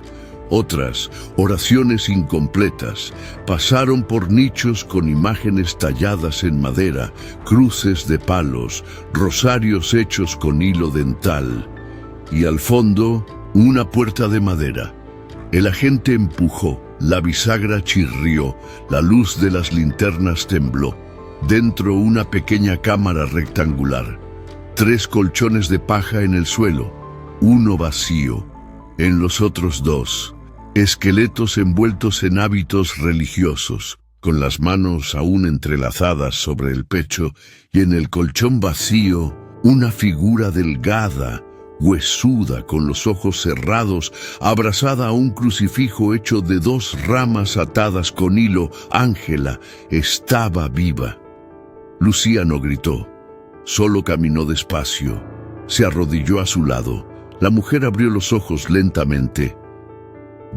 otras oraciones incompletas, pasaron por nichos con imágenes talladas en madera, cruces de palos, rosarios hechos con hilo dental, y al fondo una puerta de madera. El agente empujó, la bisagra chirrió, la luz de las linternas tembló. Dentro una pequeña cámara rectangular, 3 colchones de paja en el suelo, uno vacío. En los otros 2, esqueletos envueltos en hábitos religiosos, con las manos aún entrelazadas sobre el pecho, y en el colchón vacío, una figura delgada, huesuda, con los ojos cerrados, abrazada a un crucifijo hecho de 2 ramas atadas con hilo. Ángela estaba viva. Lucía no gritó, solo caminó despacio. Se arrodilló a su lado. La mujer abrió los ojos lentamente.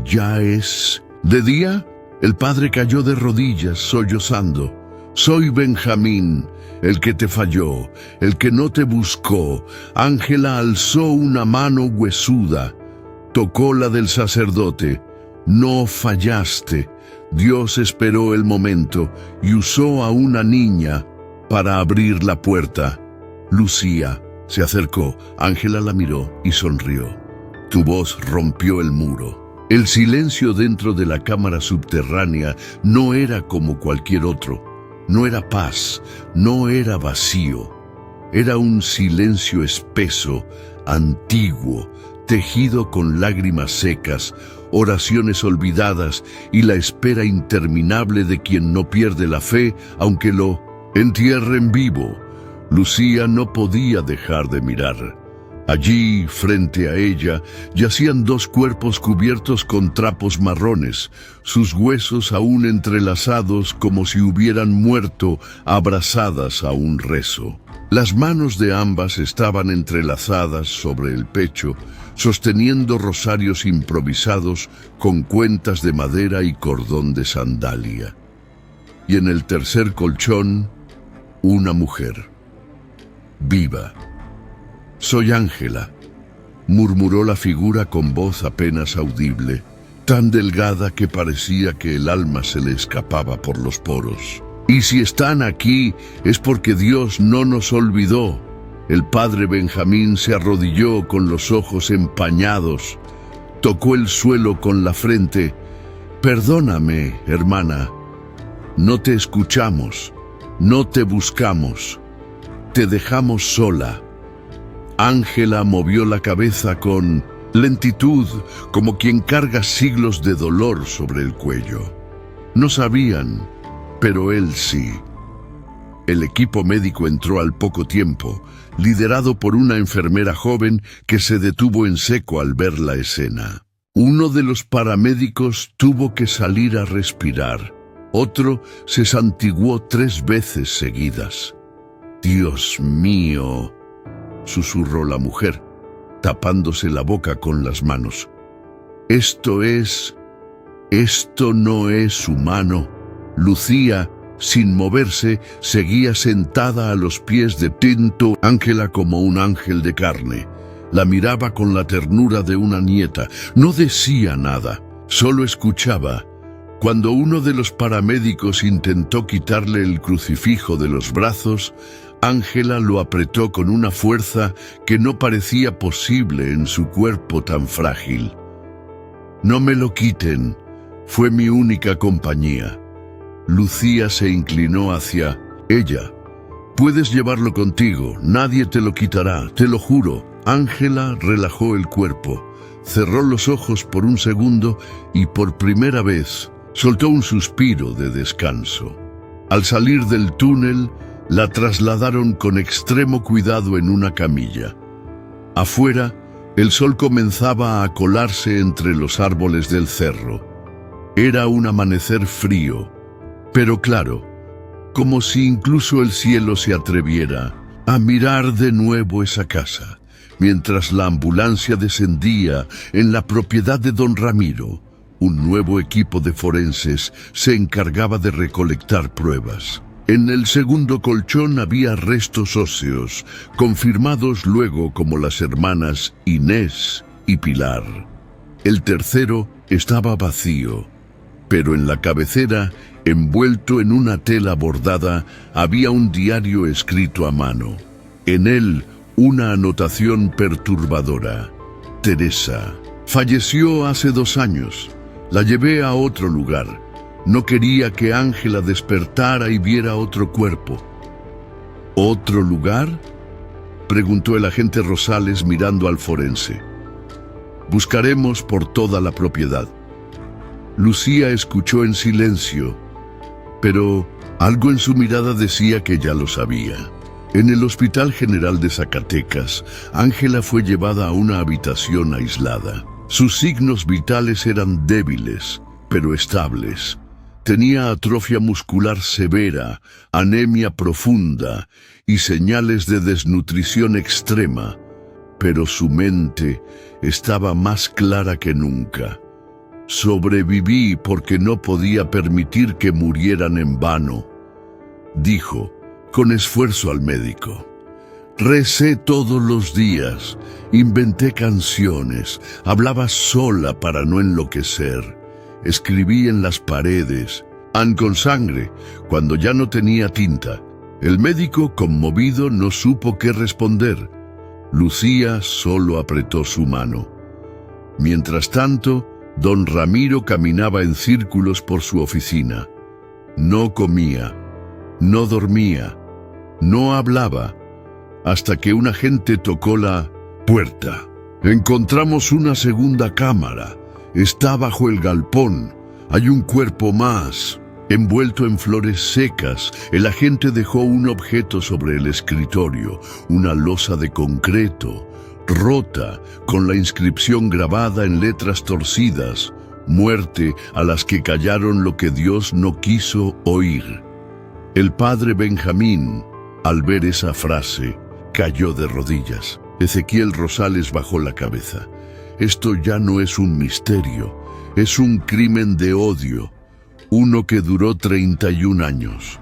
«¿Ya es de día?». El padre cayó de rodillas, sollozando. «Soy Benjamín, el que te falló, el que no te buscó». Ángela alzó una mano huesuda, tocó la del sacerdote. «No fallaste». Dios esperó el momento y usó a una niña para abrir la puerta. Lucía se acercó. Ángela la miró y sonrió. «Tu voz rompió el muro». El silencio dentro de la cámara subterránea no era como cualquier otro. No era paz, no era vacío. Era un silencio espeso, antiguo, tejido con lágrimas secas, oraciones olvidadas y la espera interminable de quien no pierde la fe, aunque lo entierren vivo. Lucía no podía dejar de mirar. Allí, frente a ella, yacían 2 cuerpos cubiertos con trapos marrones, sus huesos aún entrelazados como si hubieran muerto, abrazadas a un rezo. Las manos de ambas estaban entrelazadas sobre el pecho, sosteniendo rosarios improvisados con cuentas de madera y cordón de sandalia. Y en el tercer colchón, una mujer, viva. «Soy Ángela», murmuró la figura con voz apenas audible, tan delgada que parecía que el alma se le escapaba por los poros. «Y si están aquí, es porque Dios no nos olvidó». El padre Benjamín se arrodilló con los ojos empañados, tocó el suelo con la frente. «Perdóname, hermana, no te escuchamos, no te buscamos, te dejamos sola». Ángela movió la cabeza con lentitud, como quien carga siglos de dolor sobre el cuello. No sabían, pero él sí. El equipo médico entró al poco tiempo, liderado por una enfermera joven que se detuvo en seco al ver la escena. Uno de los paramédicos tuvo que salir a respirar. Otro se santiguó 3 veces seguidas. «Dios mío», susurró la mujer, tapándose la boca con las manos. Esto no es humano». Lucía, sin moverse, seguía sentada a los pies de Tinto. Ángela, como un ángel de carne, la miraba con la ternura de una nieta. No decía nada, solo escuchaba. Cuando uno de los paramédicos intentó quitarle el crucifijo de los brazos, Ángela lo apretó con una fuerza que no parecía posible en su cuerpo tan frágil. «No me lo quiten, fue mi única compañía». Lucía se inclinó hacia ella. «Puedes llevarlo contigo, nadie te lo quitará, te lo juro». Ángela relajó el cuerpo, cerró los ojos por un segundo y por primera vez soltó un suspiro de descanso. Al salir del túnel, la trasladaron con extremo cuidado en una camilla. Afuera, el sol comenzaba a colarse entre los árboles del cerro. Era un amanecer frío, pero claro, como si incluso el cielo se atreviera a mirar de nuevo esa casa. Mientras la ambulancia descendía en la propiedad de don Ramiro, un nuevo equipo de forenses se encargaba de recolectar pruebas. En el segundo colchón había restos óseos, confirmados luego como las hermanas Inés y Pilar. El tercero estaba vacío, pero en la cabecera, envuelto en una tela bordada, había un diario escrito a mano. En él, una anotación perturbadora. «Teresa falleció hace 2 años. La llevé a otro lugar. No quería que Ángela despertara y viera otro cuerpo». «¿Otro lugar?», preguntó el agente Rosales mirando al forense. «Buscaremos por toda la propiedad». Lucía escuchó en silencio, pero algo en su mirada decía que ya lo sabía. En el Hospital General de Zacatecas, Ángela fue llevada a una habitación aislada. Sus signos vitales eran débiles, pero estables. Tenía atrofia muscular severa, anemia profunda y señales de desnutrición extrema, pero su mente estaba más clara que nunca. «Sobreviví porque no podía permitir que murieran en vano», dijo con esfuerzo al médico. «Recé todos los días, inventé canciones, hablaba sola para no enloquecer, escribí en las paredes, con sangre, cuando ya no tenía tinta». El médico, conmovido, no supo qué responder. Lucía solo apretó su mano. Mientras tanto, don Ramiro caminaba en círculos por su oficina. No comía, no dormía, no hablaba, hasta que un agente tocó la puerta. «Encontramos una segunda cámara. Está bajo el galpón. Hay un cuerpo más». Envuelto en flores secas, el agente dejó un objeto sobre el escritorio, una losa de concreto, rota, con la inscripción grabada en letras torcidas: «Muerte a las que callaron lo que Dios no quiso oír». El padre Benjamín, al ver esa frase, cayó de rodillas. Ezequiel Rosales bajó la cabeza. Esto ya no es un misterio, es un crimen de odio, uno que duró 31 años.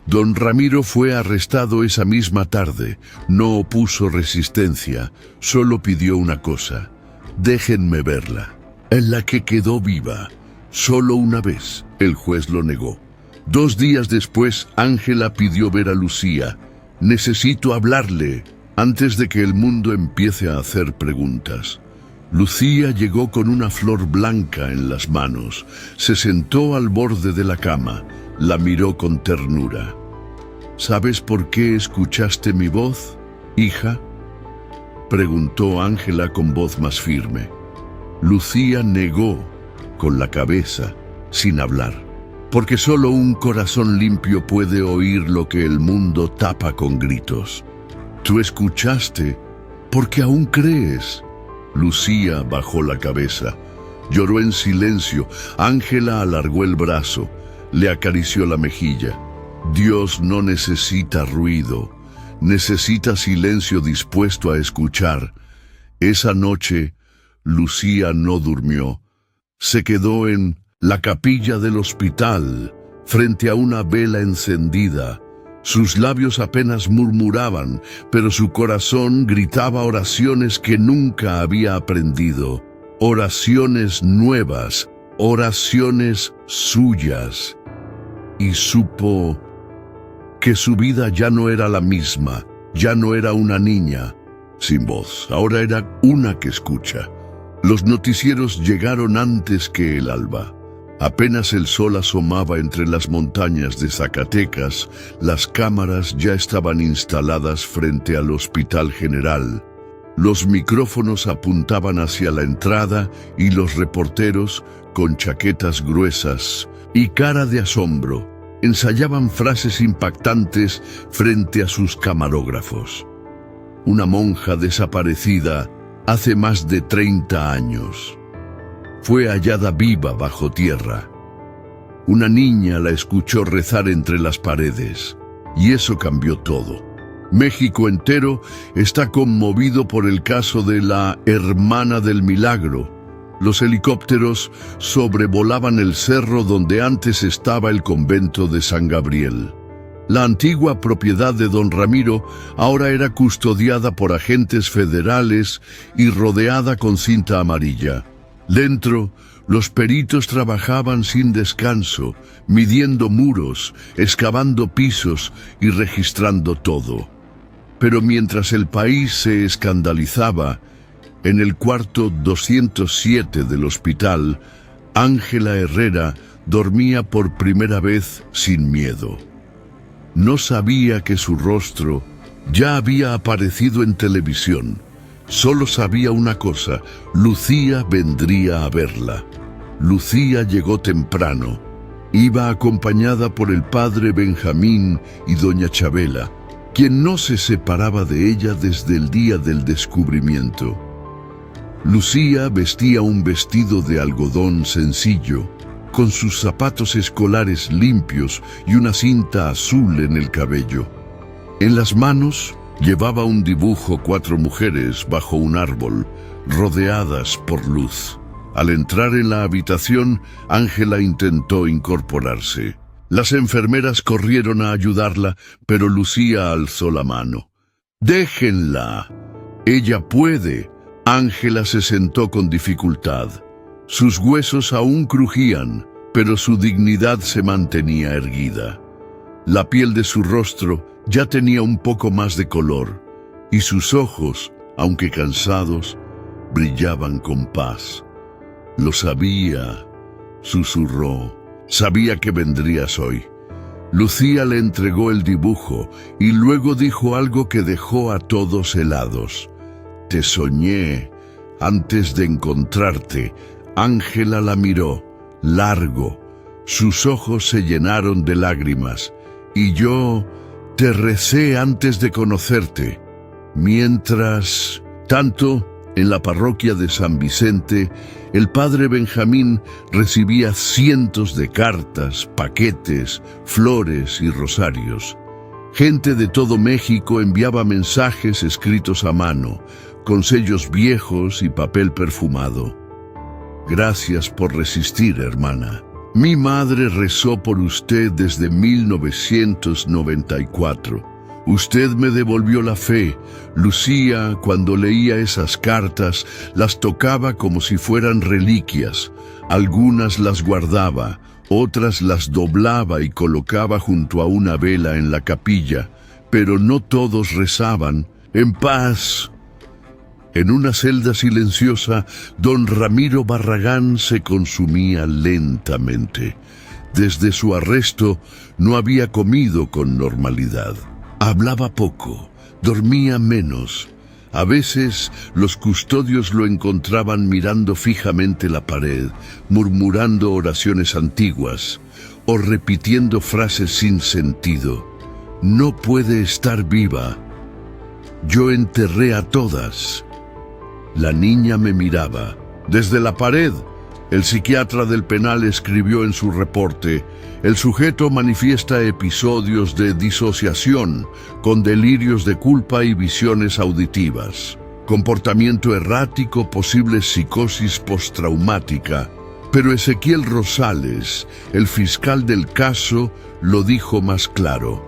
Don Ramiro fue arrestado esa misma tarde. No opuso resistencia, solo pidió una cosa: «Déjenme verla». En la que quedó viva, solo una vez. El juez lo negó. 2 días después, Ángela pidió ver a Lucía. «Necesito hablarle antes de que el mundo empiece a hacer preguntas». Lucía llegó con una flor blanca en las manos. Se sentó al borde de la cama. La miró con ternura. «¿Sabes por qué escuchaste mi voz, hija?», preguntó Ángela con voz más firme. Lucía negó con la cabeza, sin hablar. «Porque solo un corazón limpio puede oír lo que el mundo tapa con gritos. Tú escuchaste porque aún crees». Lucía bajó la cabeza. Lloró en silencio. Ángela alargó el brazo, le acarició la mejilla. Dios no necesita ruido, necesita silencio dispuesto a escuchar. Esa noche, Lucía no durmió. Se quedó en la capilla del hospital, frente a una vela encendida. Sus labios apenas murmuraban, pero su corazón gritaba oraciones que nunca había aprendido. Oraciones nuevas, oraciones suyas. Y supo que su vida ya no era la misma, ya no era una niña sin voz, ahora era una que escucha. Los noticieros llegaron antes que el alba. Apenas el sol asomaba entre las montañas de Zacatecas, las cámaras ya estaban instaladas frente al Hospital General. Los micrófonos apuntaban hacia la entrada y los reporteros, con chaquetas gruesas y cara de asombro, ensayaban frases impactantes frente a sus camarógrafos. Una monja desaparecida hace más de 30 años. Fue hallada viva bajo tierra. Una niña la escuchó rezar entre las paredes, y eso cambió todo. México entero está conmovido por el caso de la Hermana del Milagro. Los helicópteros sobrevolaban el cerro donde antes estaba el convento de San Gabriel. La antigua propiedad de don Ramiro ahora era custodiada por agentes federales y rodeada con cinta amarilla. Dentro, los peritos trabajaban sin descanso, midiendo muros, excavando pisos y registrando todo. Pero mientras el país se escandalizaba, en el cuarto 207 del hospital, Ángela Herrera dormía por primera vez sin miedo. No sabía que su rostro ya había aparecido en televisión. Solo sabía una cosa: Lucía vendría a verla. Lucía llegó temprano. Iba acompañada por el padre Benjamín y doña Chabela, quien no se separaba de ella desde el día del descubrimiento. Lucía vestía un vestido de algodón sencillo, con sus zapatos escolares limpios y una cinta azul en el cabello. En las manos llevaba un dibujo: 4 mujeres bajo un árbol, rodeadas por luz. Al entrar en la habitación, Ángela intentó incorporarse. Las enfermeras corrieron a ayudarla, pero Lucía alzó la mano. «¡Déjenla! ¡Ella puede!». Ángela se sentó con dificultad. Sus huesos aún crujían, pero su dignidad se mantenía erguida. La piel de su rostro ya tenía un poco más de color, y sus ojos, aunque cansados, brillaban con paz. «Lo sabía», susurró. «Sabía que vendrías hoy». Lucía le entregó el dibujo y luego dijo algo que dejó a todos helados. «Te soñé antes de encontrarte». Ángela la miró, largo. Sus ojos se llenaron de lágrimas. «Y yo te recé antes de conocerte». Mientras tanto, en la parroquia de San Vicente, el padre Benjamín recibía cientos de cartas, paquetes, flores y rosarios. Gente de todo México enviaba mensajes escritos a mano, con sellos viejos y papel perfumado. «Gracias por resistir, hermana. Mi madre rezó por usted desde 1994. Usted me devolvió la fe». Lucía, cuando leía esas cartas, las tocaba como si fueran reliquias. Algunas las guardaba, otras las doblaba y colocaba junto a una vela en la capilla, pero no todos rezaban: «En paz». En una celda silenciosa, don Ramiro Barragán se consumía lentamente. Desde su arresto no había comido con normalidad. Hablaba poco, dormía menos. A veces los custodios lo encontraban mirando fijamente la pared, murmurando oraciones antiguas o repitiendo frases sin sentido. «No puede estar viva. Yo enterré a todas». La niña me miraba. Desde la pared El psiquiatra del penal escribió en su reporte: el sujeto manifiesta episodios de disociación, con delirios de culpa y visiones auditivas, comportamiento errático, posible psicosis postraumática. Pero Ezequiel Rosales, el fiscal del caso, lo dijo más claro.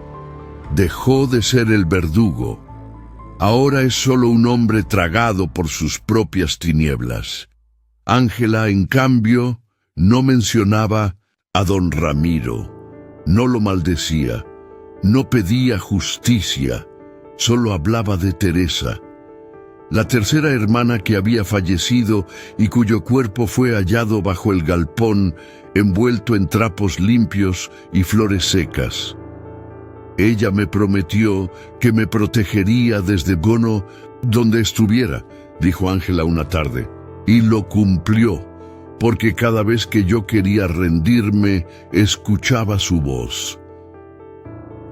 Dejó de ser el verdugo. Ahora es solo un hombre tragado por sus propias tinieblas. Ángela, en cambio, no mencionaba a don Ramiro, no lo maldecía, no pedía justicia, solo hablaba de Teresa, la tercera hermana que había fallecido y cuyo cuerpo fue hallado bajo el galpón, envuelto en trapos limpios y flores secas. Ella me prometió que me protegería desde Gono donde estuviera, dijo Ángela una tarde, y lo cumplió, porque cada vez que yo quería rendirme, escuchaba su voz.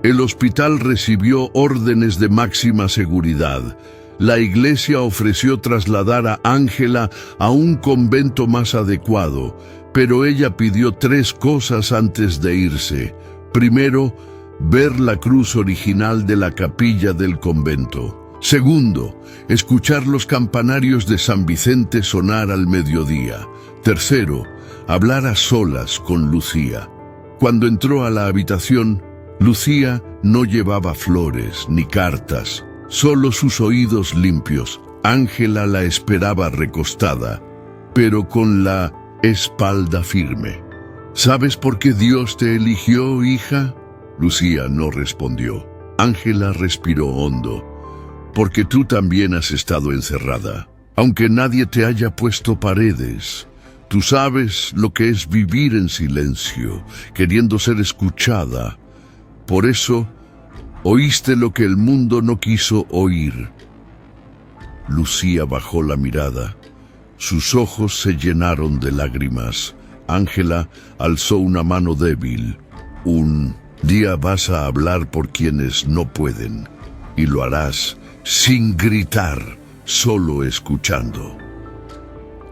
El hospital recibió órdenes de máxima seguridad. La iglesia ofreció trasladar a Ángela a un convento más adecuado, pero ella pidió 3 cosas antes de irse. Primero, ver la cruz original de la capilla del convento. Segundo, escuchar los campanarios de San Vicente sonar al mediodía. Tercero, hablar a solas con Lucía. Cuando entró a la habitación, Lucía no llevaba flores ni cartas, solo sus oídos limpios. Ángela la esperaba recostada, pero con la espalda firme. ¿Sabes por qué Dios te eligió, hija? Lucía no respondió. Ángela respiró hondo. Porque tú también has estado encerrada, aunque nadie te haya puesto paredes. Tú sabes lo que es vivir en silencio, queriendo ser escuchada. Por eso, oíste lo que el mundo no quiso oír. Lucía bajó la mirada. Sus ojos se llenaron de lágrimas. Ángela alzó una mano débil. Un día vas a hablar por quienes no pueden, y lo harás sin gritar, solo escuchando.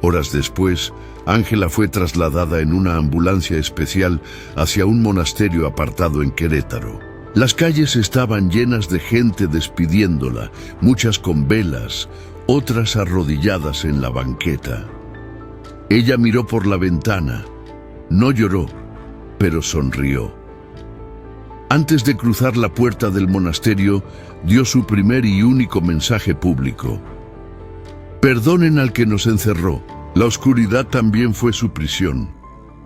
Horas después, Ángela fue trasladada en una ambulancia especial hacia un monasterio apartado en Querétaro. Las calles estaban llenas de gente despidiéndola, muchas con velas, otras arrodilladas en la banqueta. Ella miró por la ventana. No lloró, pero sonrió. Antes de cruzar la puerta del monasterio, dio su primer y único mensaje público. Perdonen al que nos encerró. La oscuridad también fue su prisión.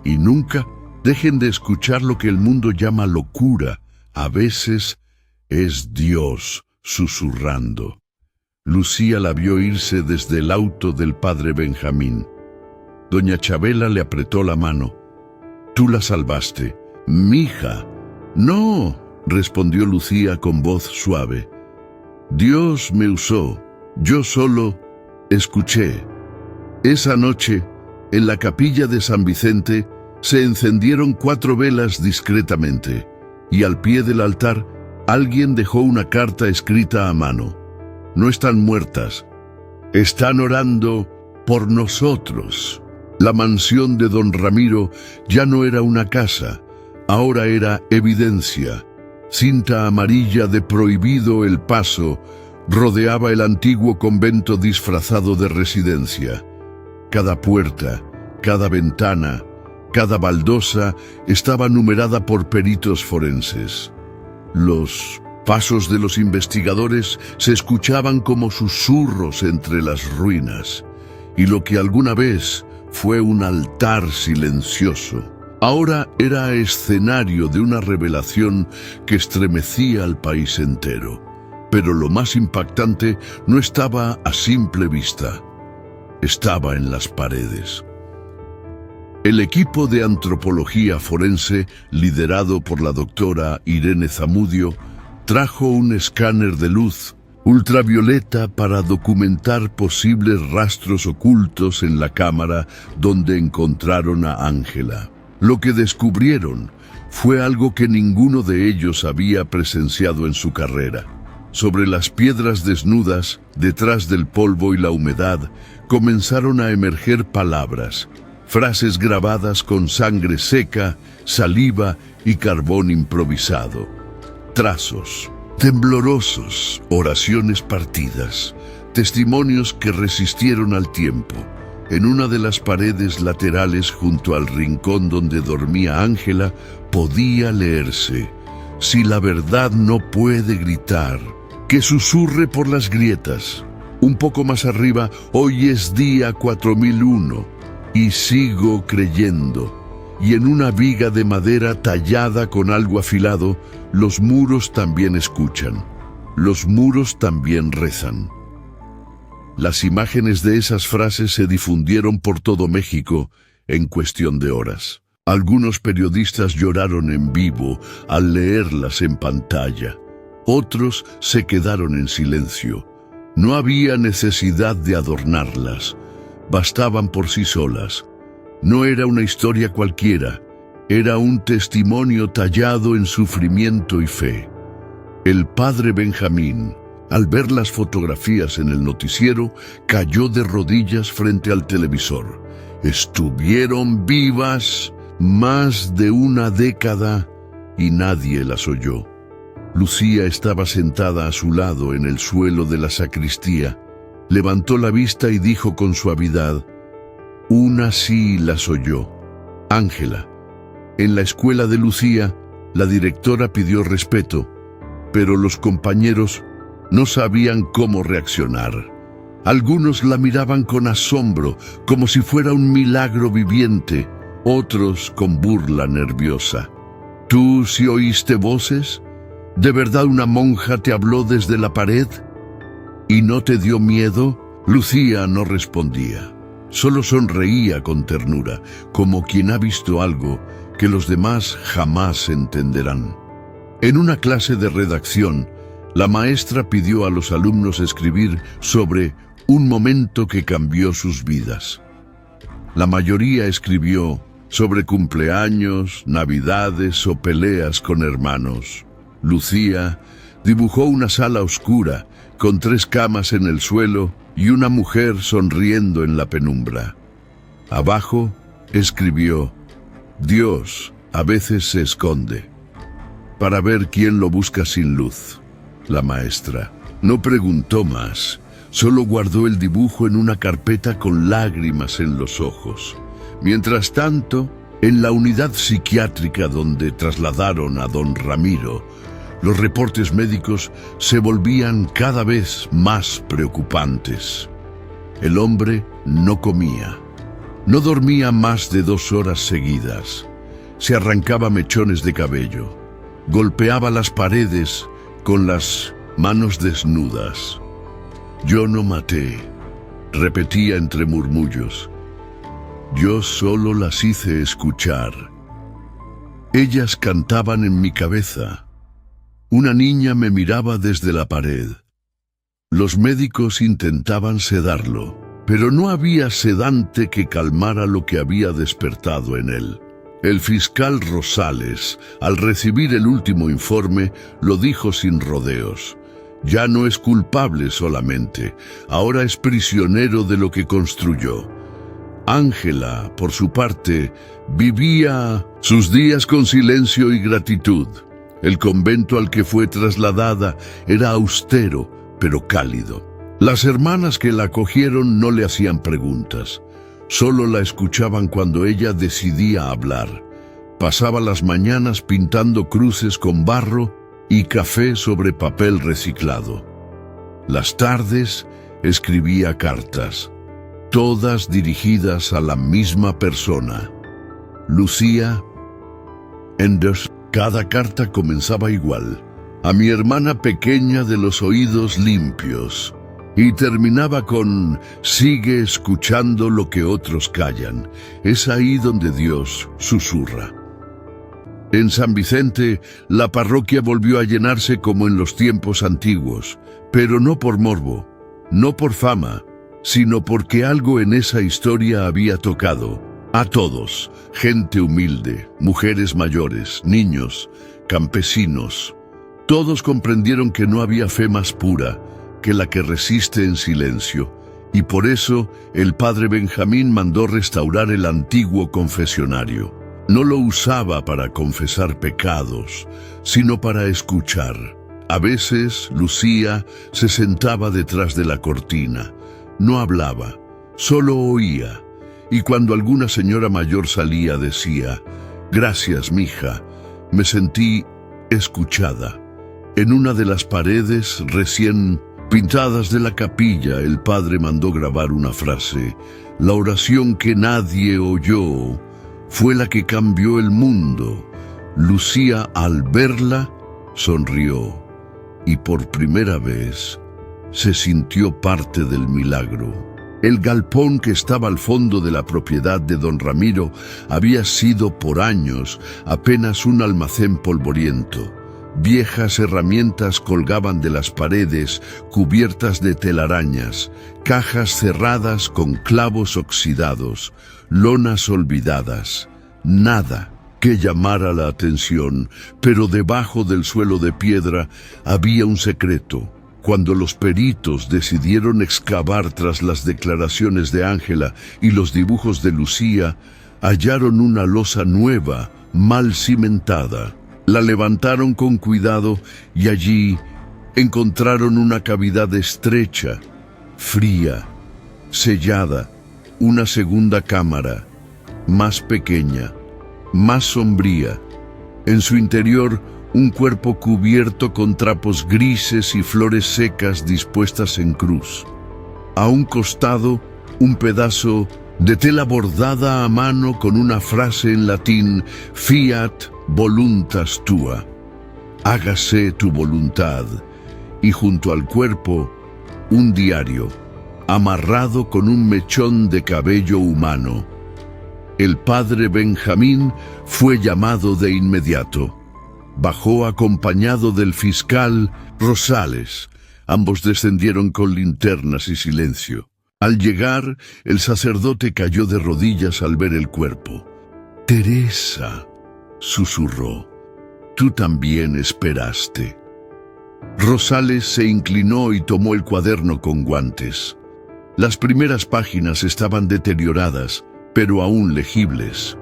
Y nunca dejen de escuchar lo que el mundo llama locura. A veces es Dios susurrando. Lucía la vio irse desde el auto del padre Benjamín. Doña Chabela le apretó la mano. Tú la salvaste, mija. No, respondió Lucía con voz suave. Dios me usó, yo solo escuché. Esa noche, en la capilla de San Vicente, se encendieron 4 velas discretamente, y al pie del altar, alguien dejó una carta escrita a mano. No están muertas, están orando por nosotros. La mansión de don Ramiro ya no era una casa, ahora era evidencia. Cinta amarilla de prohibido el paso rodeaba el antiguo convento disfrazado de residencia. Cada puerta, cada ventana, cada baldosa estaba numerada por peritos forenses. Los pasos de los investigadores se escuchaban como susurros entre las ruinas, y lo que alguna vez fue un altar silencioso, ahora era escenario de una revelación que estremecía al país entero. Pero lo más impactante no estaba a simple vista, estaba en las paredes. El equipo de antropología forense, liderado por la doctora Irene Zamudio, trajo un escáner de luz ultravioleta para documentar posibles rastros ocultos en la cámara donde encontraron a Ángela. Lo que descubrieron fue algo que ninguno de ellos había presenciado en su carrera. Sobre las piedras desnudas, detrás del polvo y la humedad, comenzaron a emerger palabras. frases grabadas con sangre seca, saliva y carbón improvisado. Trazos temblorosos, oraciones partidas, testimonios que resistieron al tiempo. En una de las paredes laterales junto al rincón donde dormía Ángela podía leerse: si la verdad no puede gritar, que susurre por las grietas. Un poco más arriba: hoy es día 4001 y sigo creyendo. Y en una viga de madera tallada con algo afilado, los muros también escuchan, los muros también rezan. Las imágenes de esas frases se difundieron por todo México en cuestión de horas. Algunos periodistas lloraron en vivo al leerlas en pantalla. Otros se quedaron en silencio. No había necesidad de adornarlas. Bastaban por sí solas. No era una historia cualquiera. Era un testimonio tallado en sufrimiento y fe. El padre Benjamín, al ver las fotografías en el noticiero, cayó de rodillas frente al televisor. Estuvieron vivas más de una década y nadie las oyó. Lucía estaba sentada a su lado en el suelo de la sacristía. Levantó la vista y dijo con suavidad: una sí las oyó, Ángela. En la escuela de Lucía, la directora pidió respeto, pero los compañeros no sabían cómo reaccionar. Algunos la miraban con asombro, como si fuera un milagro viviente, otros con burla nerviosa. ¿Tú sí oíste voces? ¿De verdad una monja te habló desde la pared? ¿Y no te dio miedo? Lucía no respondía. Solo sonreía con ternura, como quien ha visto algo que los demás jamás entenderán. En una clase de redacción, la maestra pidió a los alumnos escribir sobre un momento que cambió sus vidas. La mayoría escribió sobre cumpleaños, navidades o peleas con hermanos. Lucía dibujó una sala oscura con 3 camas en el suelo y una mujer sonriendo en la penumbra. Abajo escribió: Dios a veces se esconde para ver quién lo busca sin luz. La maestra no preguntó más, solo guardó el dibujo en una carpeta con lágrimas en los ojos. Mientras tanto, en la unidad psiquiátrica donde trasladaron a don Ramiro, los reportes médicos se volvían cada vez más preocupantes. El hombre no comía, no dormía más de 2 horas seguidas, se arrancaba mechones de cabello, golpeaba las paredes con las manos desnudas. Yo no maté, repetía entre murmullos. Yo solo las hice escuchar. Ellas cantaban en mi cabeza. Una niña me miraba desde la pared. Los médicos intentaban sedarlo, pero no había sedante que calmara lo que había despertado en él. El fiscal Rosales, al recibir el último informe, lo dijo sin rodeos. Ya no es culpable solamente, ahora es prisionero de lo que construyó. Ángela, por su parte, vivía sus días con silencio y gratitud. El convento al que fue trasladada era austero, pero cálido. Las hermanas que la acogieron no le hacían preguntas. Solo la escuchaban cuando ella decidía hablar. Pasaba las mañanas pintando cruces con barro y café sobre papel reciclado. Las tardes escribía cartas, todas dirigidas a la misma persona, Lucía Enders. Cada carta comenzaba igual: a mi hermana pequeña de los oídos limpios, y terminaba con: sigue escuchando lo que otros callan, es ahí donde Dios susurra. En San Vicente, la parroquia volvió a llenarse como en los tiempos antiguos, pero no por morbo, no por fama, sino porque algo en esa historia había tocado a todos: gente humilde, mujeres mayores, niños, campesinos. Todos comprendieron que no había fe más pura que la que resiste en silencio, y por eso el padre Benjamín mandó restaurar el antiguo confesionario. No lo usaba para confesar pecados, sino para escuchar. A veces Lucía se sentaba detrás de la cortina. No hablaba, solo oía. Y cuando alguna señora mayor salía decía: «Gracias, mija, me sentí escuchada». En una de las paredes recién pintadas de la capilla, el padre mandó grabar una frase: «La oración que nadie oyó fue la que cambió el mundo». Lucía, al verla, sonrió y por primera vez se sintió parte del milagro. El galpón que estaba al fondo de la propiedad de don Ramiro había sido por años apenas un almacén polvoriento. Viejas herramientas colgaban de las paredes cubiertas de telarañas, cajas cerradas con clavos oxidados, lonas olvidadas. Nada que llamara la atención, pero debajo del suelo de piedra había un secreto. Cuando los peritos decidieron excavar tras las declaraciones de Ángela y los dibujos de Lucía, hallaron una losa nueva, mal cimentada. La levantaron con cuidado y allí encontraron una cavidad estrecha, fría, sellada, una segunda cámara, más pequeña, más sombría. En su interior, un cuerpo cubierto con trapos grises y flores secas dispuestas en cruz. A un costado, un pedazo de tela bordada a mano con una frase en latín: «Fiat voluntas tua», «Hágase tu voluntad», y junto al cuerpo, un diario, amarrado con un mechón de cabello humano. El padre Benjamín fue llamado de inmediato. Bajó acompañado del fiscal Rosales. Ambos descendieron con linternas y silencio. Al llegar, el sacerdote cayó de rodillas al ver el cuerpo. «Teresa», susurró, «tú también esperaste». Rosales se inclinó y tomó el cuaderno con guantes. Las primeras páginas estaban deterioradas, pero aún legibles.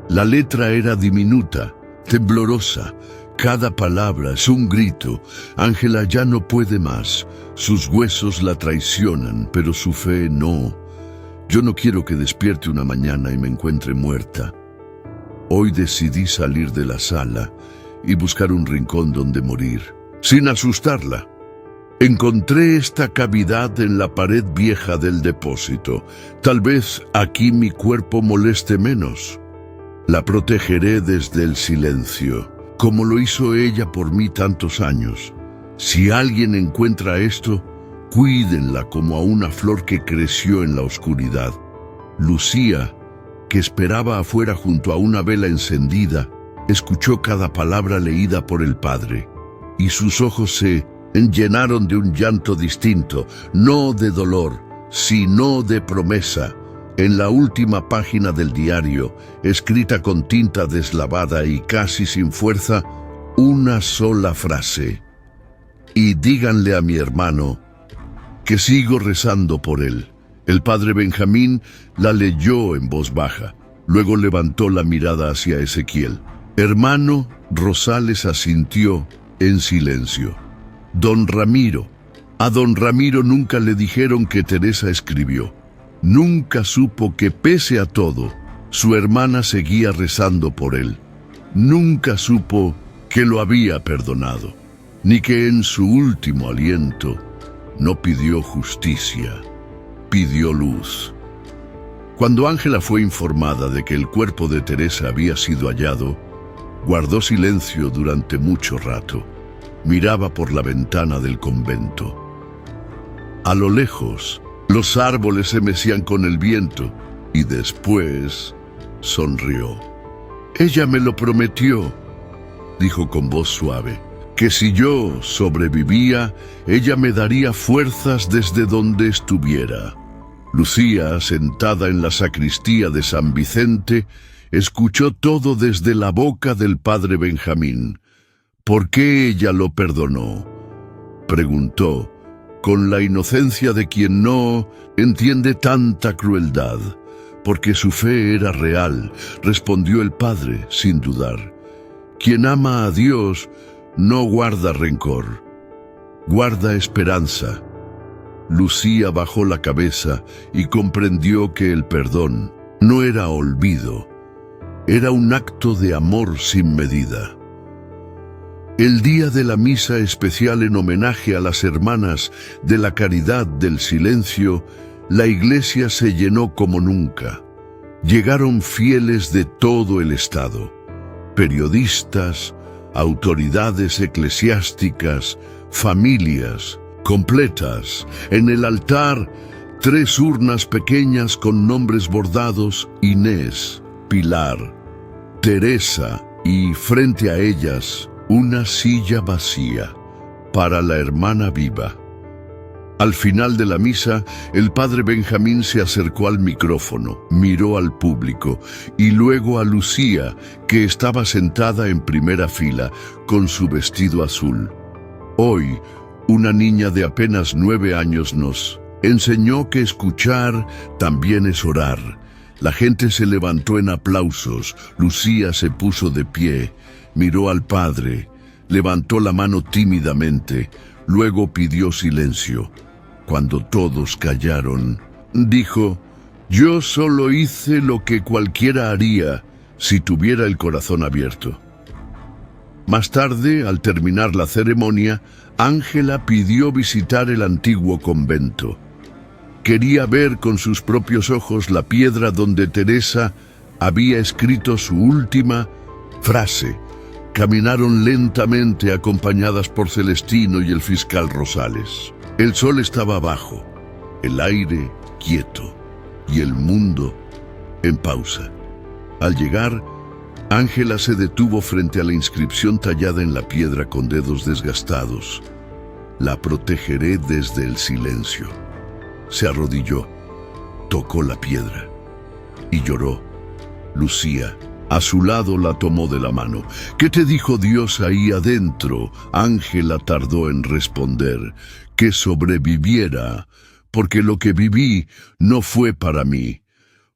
La letra era diminuta, temblorosa. Cada palabra es un grito. Ángela ya no puede más. Sus huesos la traicionan, pero su fe no. Yo no quiero que despierte una mañana y me encuentre muerta. Hoy decidí salir de la sala y buscar un rincón donde morir, sin asustarla. Encontré esta cavidad en la pared vieja del depósito. Tal vez aquí mi cuerpo moleste menos. La protegeré desde el silencio, como lo hizo ella por mí tantos años. Si alguien encuentra esto, cuídenla como a una flor que creció en la oscuridad. Lucía, que esperaba afuera junto a una vela encendida, escuchó cada palabra leída por el padre, y sus ojos se llenaron de un llanto distinto, no de dolor, sino de promesa. En la última página del diario, escrita con tinta deslavada y casi sin fuerza, una sola frase: «Y díganle a mi hermano que sigo rezando por él». El padre Benjamín la leyó en voz baja. Luego levantó la mirada hacia Ezequiel. «Hermano», Rosales asintió en silencio. «Don Ramiro». A don Ramiro nunca le dijeron que Teresa escribió. Nunca supo que, pese a todo, su hermana seguía rezando por él. Nunca supo que lo había perdonado, ni que en su último aliento no pidió justicia, pidió luz. Cuando Ángela fue informada de que el cuerpo de Teresa había sido hallado, guardó silencio durante mucho rato. Miraba por la ventana del convento. A lo lejos, los árboles se mecían con el viento y después sonrió. «Ella me lo prometió», dijo con voz suave, «que si yo sobrevivía, ella me daría fuerzas desde donde estuviera». Lucía, sentada en la sacristía de San Vicente, escuchó todo desde la boca del padre Benjamín. «¿Por qué ella lo perdonó?», preguntó, con la inocencia de quien no entiende tanta crueldad, porque su fe era real, respondió el padre sin dudar. Quien ama a Dios no guarda rencor, guarda esperanza. Lucía bajó la cabeza y comprendió que el perdón no era olvido, era un acto de amor sin medida. El día de la misa especial en homenaje a las hermanas de la Caridad del Silencio, la iglesia se llenó como nunca. Llegaron fieles de todo el estado, periodistas, autoridades eclesiásticas, familias completas. En el altar, 3 urnas pequeñas con nombres bordados: Inés, Pilar, Teresa, y frente a ellas, una silla vacía para la hermana viva. Al final de la misa, el padre Benjamín se acercó al micrófono, miró al público y luego a Lucía, que estaba sentada en primera fila con su vestido azul. Hoy, una niña de apenas 9 años nos enseñó que escuchar también es orar. La gente se levantó en aplausos. Lucía se puso de pie, miró al padre, levantó la mano tímidamente, luego pidió silencio. Cuando todos callaron, dijo: «Yo solo hice lo que cualquiera haría si tuviera el corazón abierto». Más tarde, al terminar la ceremonia, Ángela pidió visitar el antiguo convento. Quería ver con sus propios ojos la piedra donde Teresa había escrito su última frase. Caminaron lentamente acompañadas por Celestino y el fiscal Rosales. El sol estaba bajo, el aire quieto y el mundo en pausa. Al llegar, Ángela se detuvo frente a la inscripción tallada en la piedra con dedos desgastados: «La protegeré desde el silencio». Se arrodilló, tocó la piedra y lloró. Lucía, a su lado, la tomó de la mano. «¿Qué te dijo Dios ahí adentro?». Ángela tardó en responder: «Que sobreviviera, porque lo que viví no fue para mí,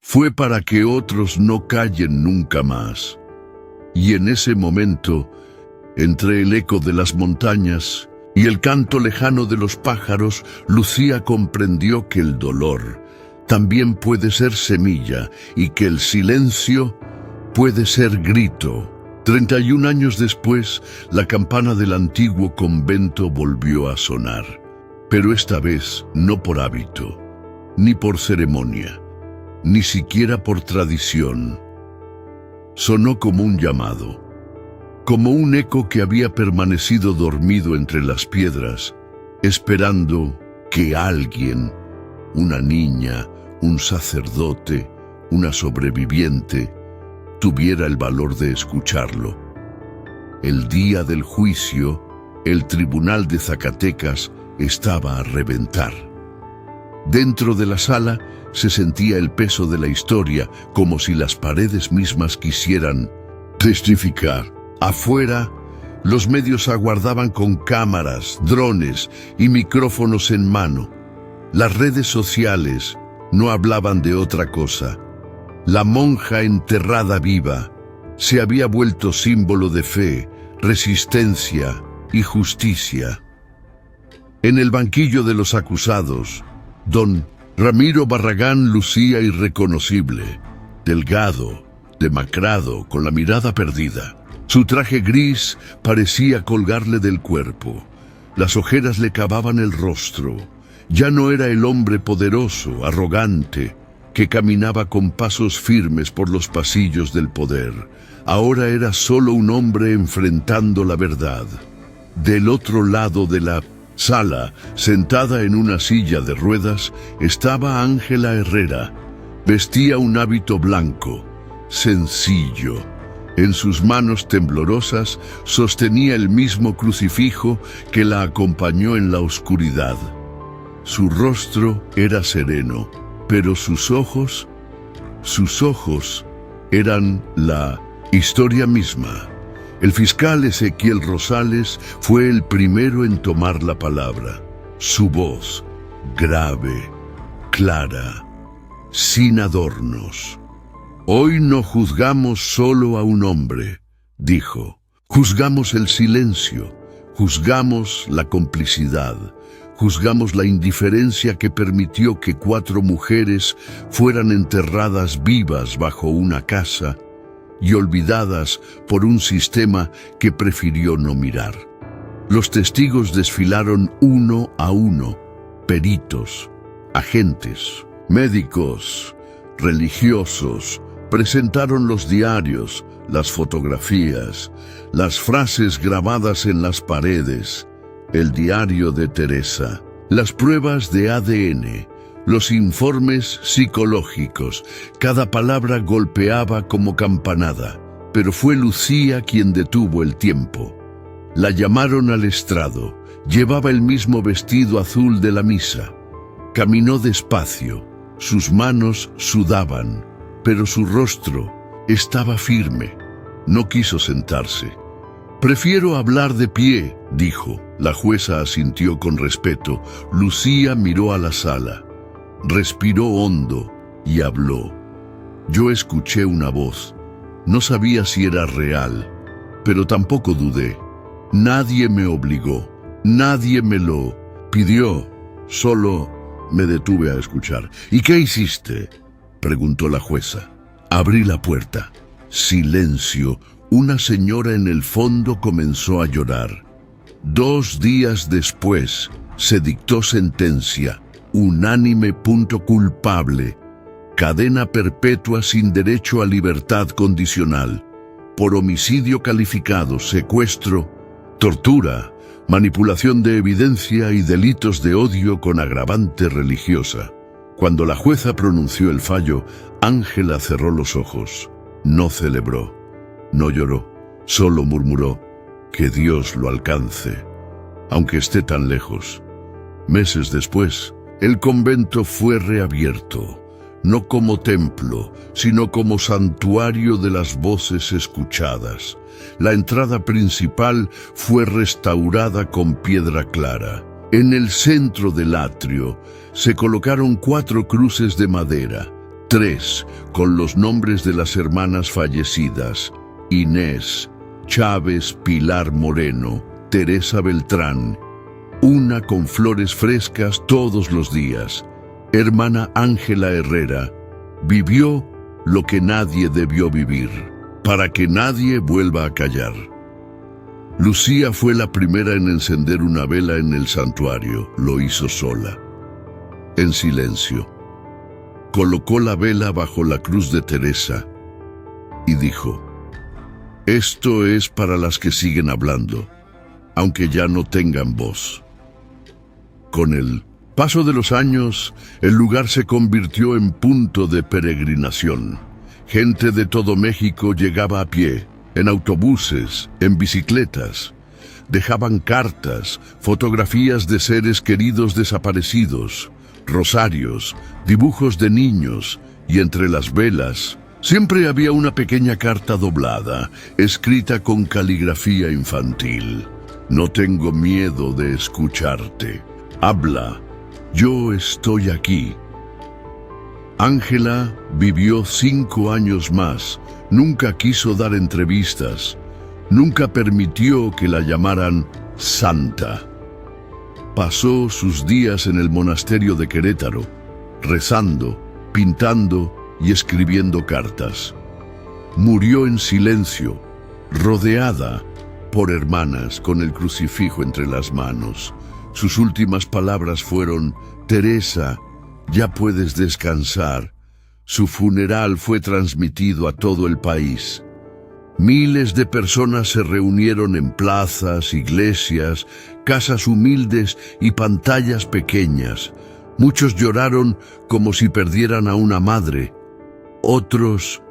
fue para que otros no callen nunca más». Y en ese momento, entre el eco de las montañas y el canto lejano de los pájaros, Lucía comprendió que el dolor también puede ser semilla y que el silencio puede ser grito. 31 años después, la campana del antiguo convento volvió a sonar, pero esta vez no por hábito, ni por ceremonia, ni siquiera por tradición. Sonó como un llamado, como un eco que había permanecido dormido entre las piedras, esperando que alguien, una niña, un sacerdote, una sobreviviente, tuviera el valor de escucharlo. El día del juicio, el tribunal de Zacatecas estaba a reventar. Dentro de la sala se sentía el peso de la historia, como si las paredes mismas quisieran testificar. Afuera, los medios aguardaban con cámaras, drones y micrófonos en mano. Las redes sociales no hablaban de otra cosa. La monja enterrada viva se había vuelto símbolo de fe, resistencia y justicia. En el banquillo de los acusados, don Ramiro Barragán lucía irreconocible, delgado, demacrado, con la mirada perdida. Su traje gris parecía colgarle del cuerpo. Las ojeras le cavaban el rostro. Ya no era el hombre poderoso, arrogante, que caminaba con pasos firmes por los pasillos del poder. Ahora era solo un hombre enfrentando la verdad. Del otro lado de la sala, sentada en una silla de ruedas, estaba Ángela Herrera. Vestía un hábito blanco, sencillo. En sus manos temblorosas sostenía el mismo crucifijo que la acompañó en la oscuridad. Su rostro era sereno, pero sus ojos eran la historia misma. El fiscal Ezequiel Rosales fue el primero en tomar la palabra. su voz grave, clara, sin adornos. Hoy no juzgamos solo a un hombre, dijo. Juzgamos el silencio, juzgamos la complicidad, juzgamos la indiferencia que permitió que 4 mujeres fueran enterradas vivas bajo una casa y olvidadas por un sistema que prefirió no mirar. Los testigos desfilaron uno a uno, peritos, agentes, médicos, religiosos, presentaron los diarios, las fotografías, las frases grabadas en las paredes, el diario de Teresa, las pruebas de ADN, los informes psicológicos. Cada palabra golpeaba como campanada, pero fue Lucía quien detuvo el tiempo. La llamaron al estrado, llevaba el mismo vestido azul de la misa. Caminó despacio, sus manos sudaban, pero su rostro estaba firme. No quiso sentarse. «Prefiero hablar de pie», dijo. La jueza asintió con respeto. Lucía miró a la sala, respiró hondo y habló. «Yo escuché una voz. No sabía si era real, pero tampoco dudé. Nadie me obligó, nadie me lo pidió, solo me detuve a escuchar». «¿Y qué hiciste?», preguntó la jueza. Abrí la puerta. Silencio. Una señora en el fondo comenzó a llorar. 2 días después se dictó sentencia, unánime, culpable, cadena perpetua sin derecho a libertad condicional, por homicidio calificado, secuestro, tortura, manipulación de evidencia y delitos de odio con agravante religiosa. Cuando la jueza pronunció el fallo, Ángela cerró los ojos. No celebró, no lloró, solo murmuró: «Que Dios lo alcance, aunque esté tan lejos». Meses después, el convento fue reabierto, no como templo, sino como santuario de las voces escuchadas. La entrada principal fue restaurada con piedra clara. En el centro del atrio se colocaron 4 cruces de madera, 3 con los nombres de las hermanas fallecidas: Inés, Chávez, Pilar Moreno, Teresa Beltrán, una con flores frescas todos los días. Hermana Ángela Herrera vivió lo que nadie debió vivir, para que nadie vuelva a callar. Lucía fue la primera en encender una vela en el santuario. Lo hizo sola, en silencio. Colocó la vela bajo la cruz de Teresa y dijo: «Esto es para las que siguen hablando, aunque ya no tengan voz». Con el paso de los años, el lugar se convirtió en punto de peregrinación. Gente de todo México llegaba a pie, en autobuses, en bicicletas. Dejaban cartas, fotografías de seres queridos desaparecidos, rosarios, dibujos de niños, y entre las velas siempre había una pequeña carta doblada, escrita con caligrafía infantil. «No tengo miedo de escucharte. Habla, yo estoy aquí». Ángela vivió 5 años más. Nunca quiso dar entrevistas. Nunca permitió que la llamaran santa. Pasó sus días en el monasterio de Querétaro, rezando, pintando y escribiendo cartas. Murió en silencio, rodeada por hermanas con el crucifijo entre las manos. Sus últimas palabras fueron: «Teresa, ya puedes descansar». Su funeral fue transmitido a todo el país. Miles de personas se reunieron en plazas, iglesias, casas humildes y pantallas pequeñas. Muchos lloraron como si perdieran a una madre. Otros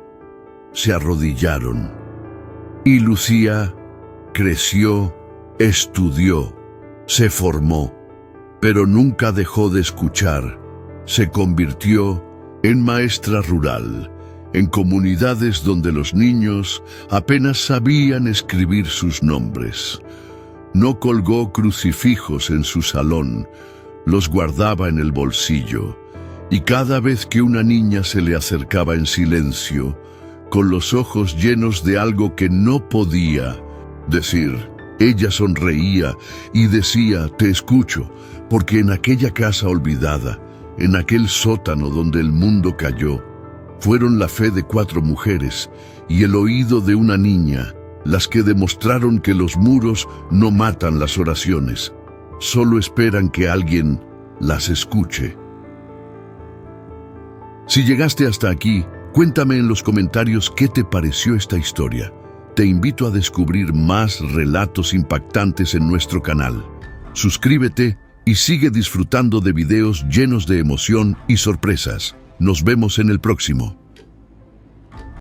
se arrodillaron. Y Lucía creció, estudió, se formó, pero nunca dejó de escuchar. Se convirtió en maestra rural, en comunidades donde los niños apenas sabían escribir sus nombres. No colgó crucifijos en su salón, los guardaba en el bolsillo, y cada vez que una niña se le acercaba en silencio, con los ojos llenos de algo que no podía decir, ella sonreía y decía, te escucho, porque en aquella casa olvidada, en aquel sótano donde el mundo cayó, fueron la fe de 4 mujeres y el oído de una niña las que demostraron que los muros no matan las oraciones, solo esperan que alguien las escuche. Si llegaste hasta aquí, cuéntame en los comentarios qué te pareció esta historia. Te invito a descubrir más relatos impactantes en nuestro canal. Suscríbete y sigue disfrutando de videos llenos de emoción y sorpresas. Nos vemos en el próximo.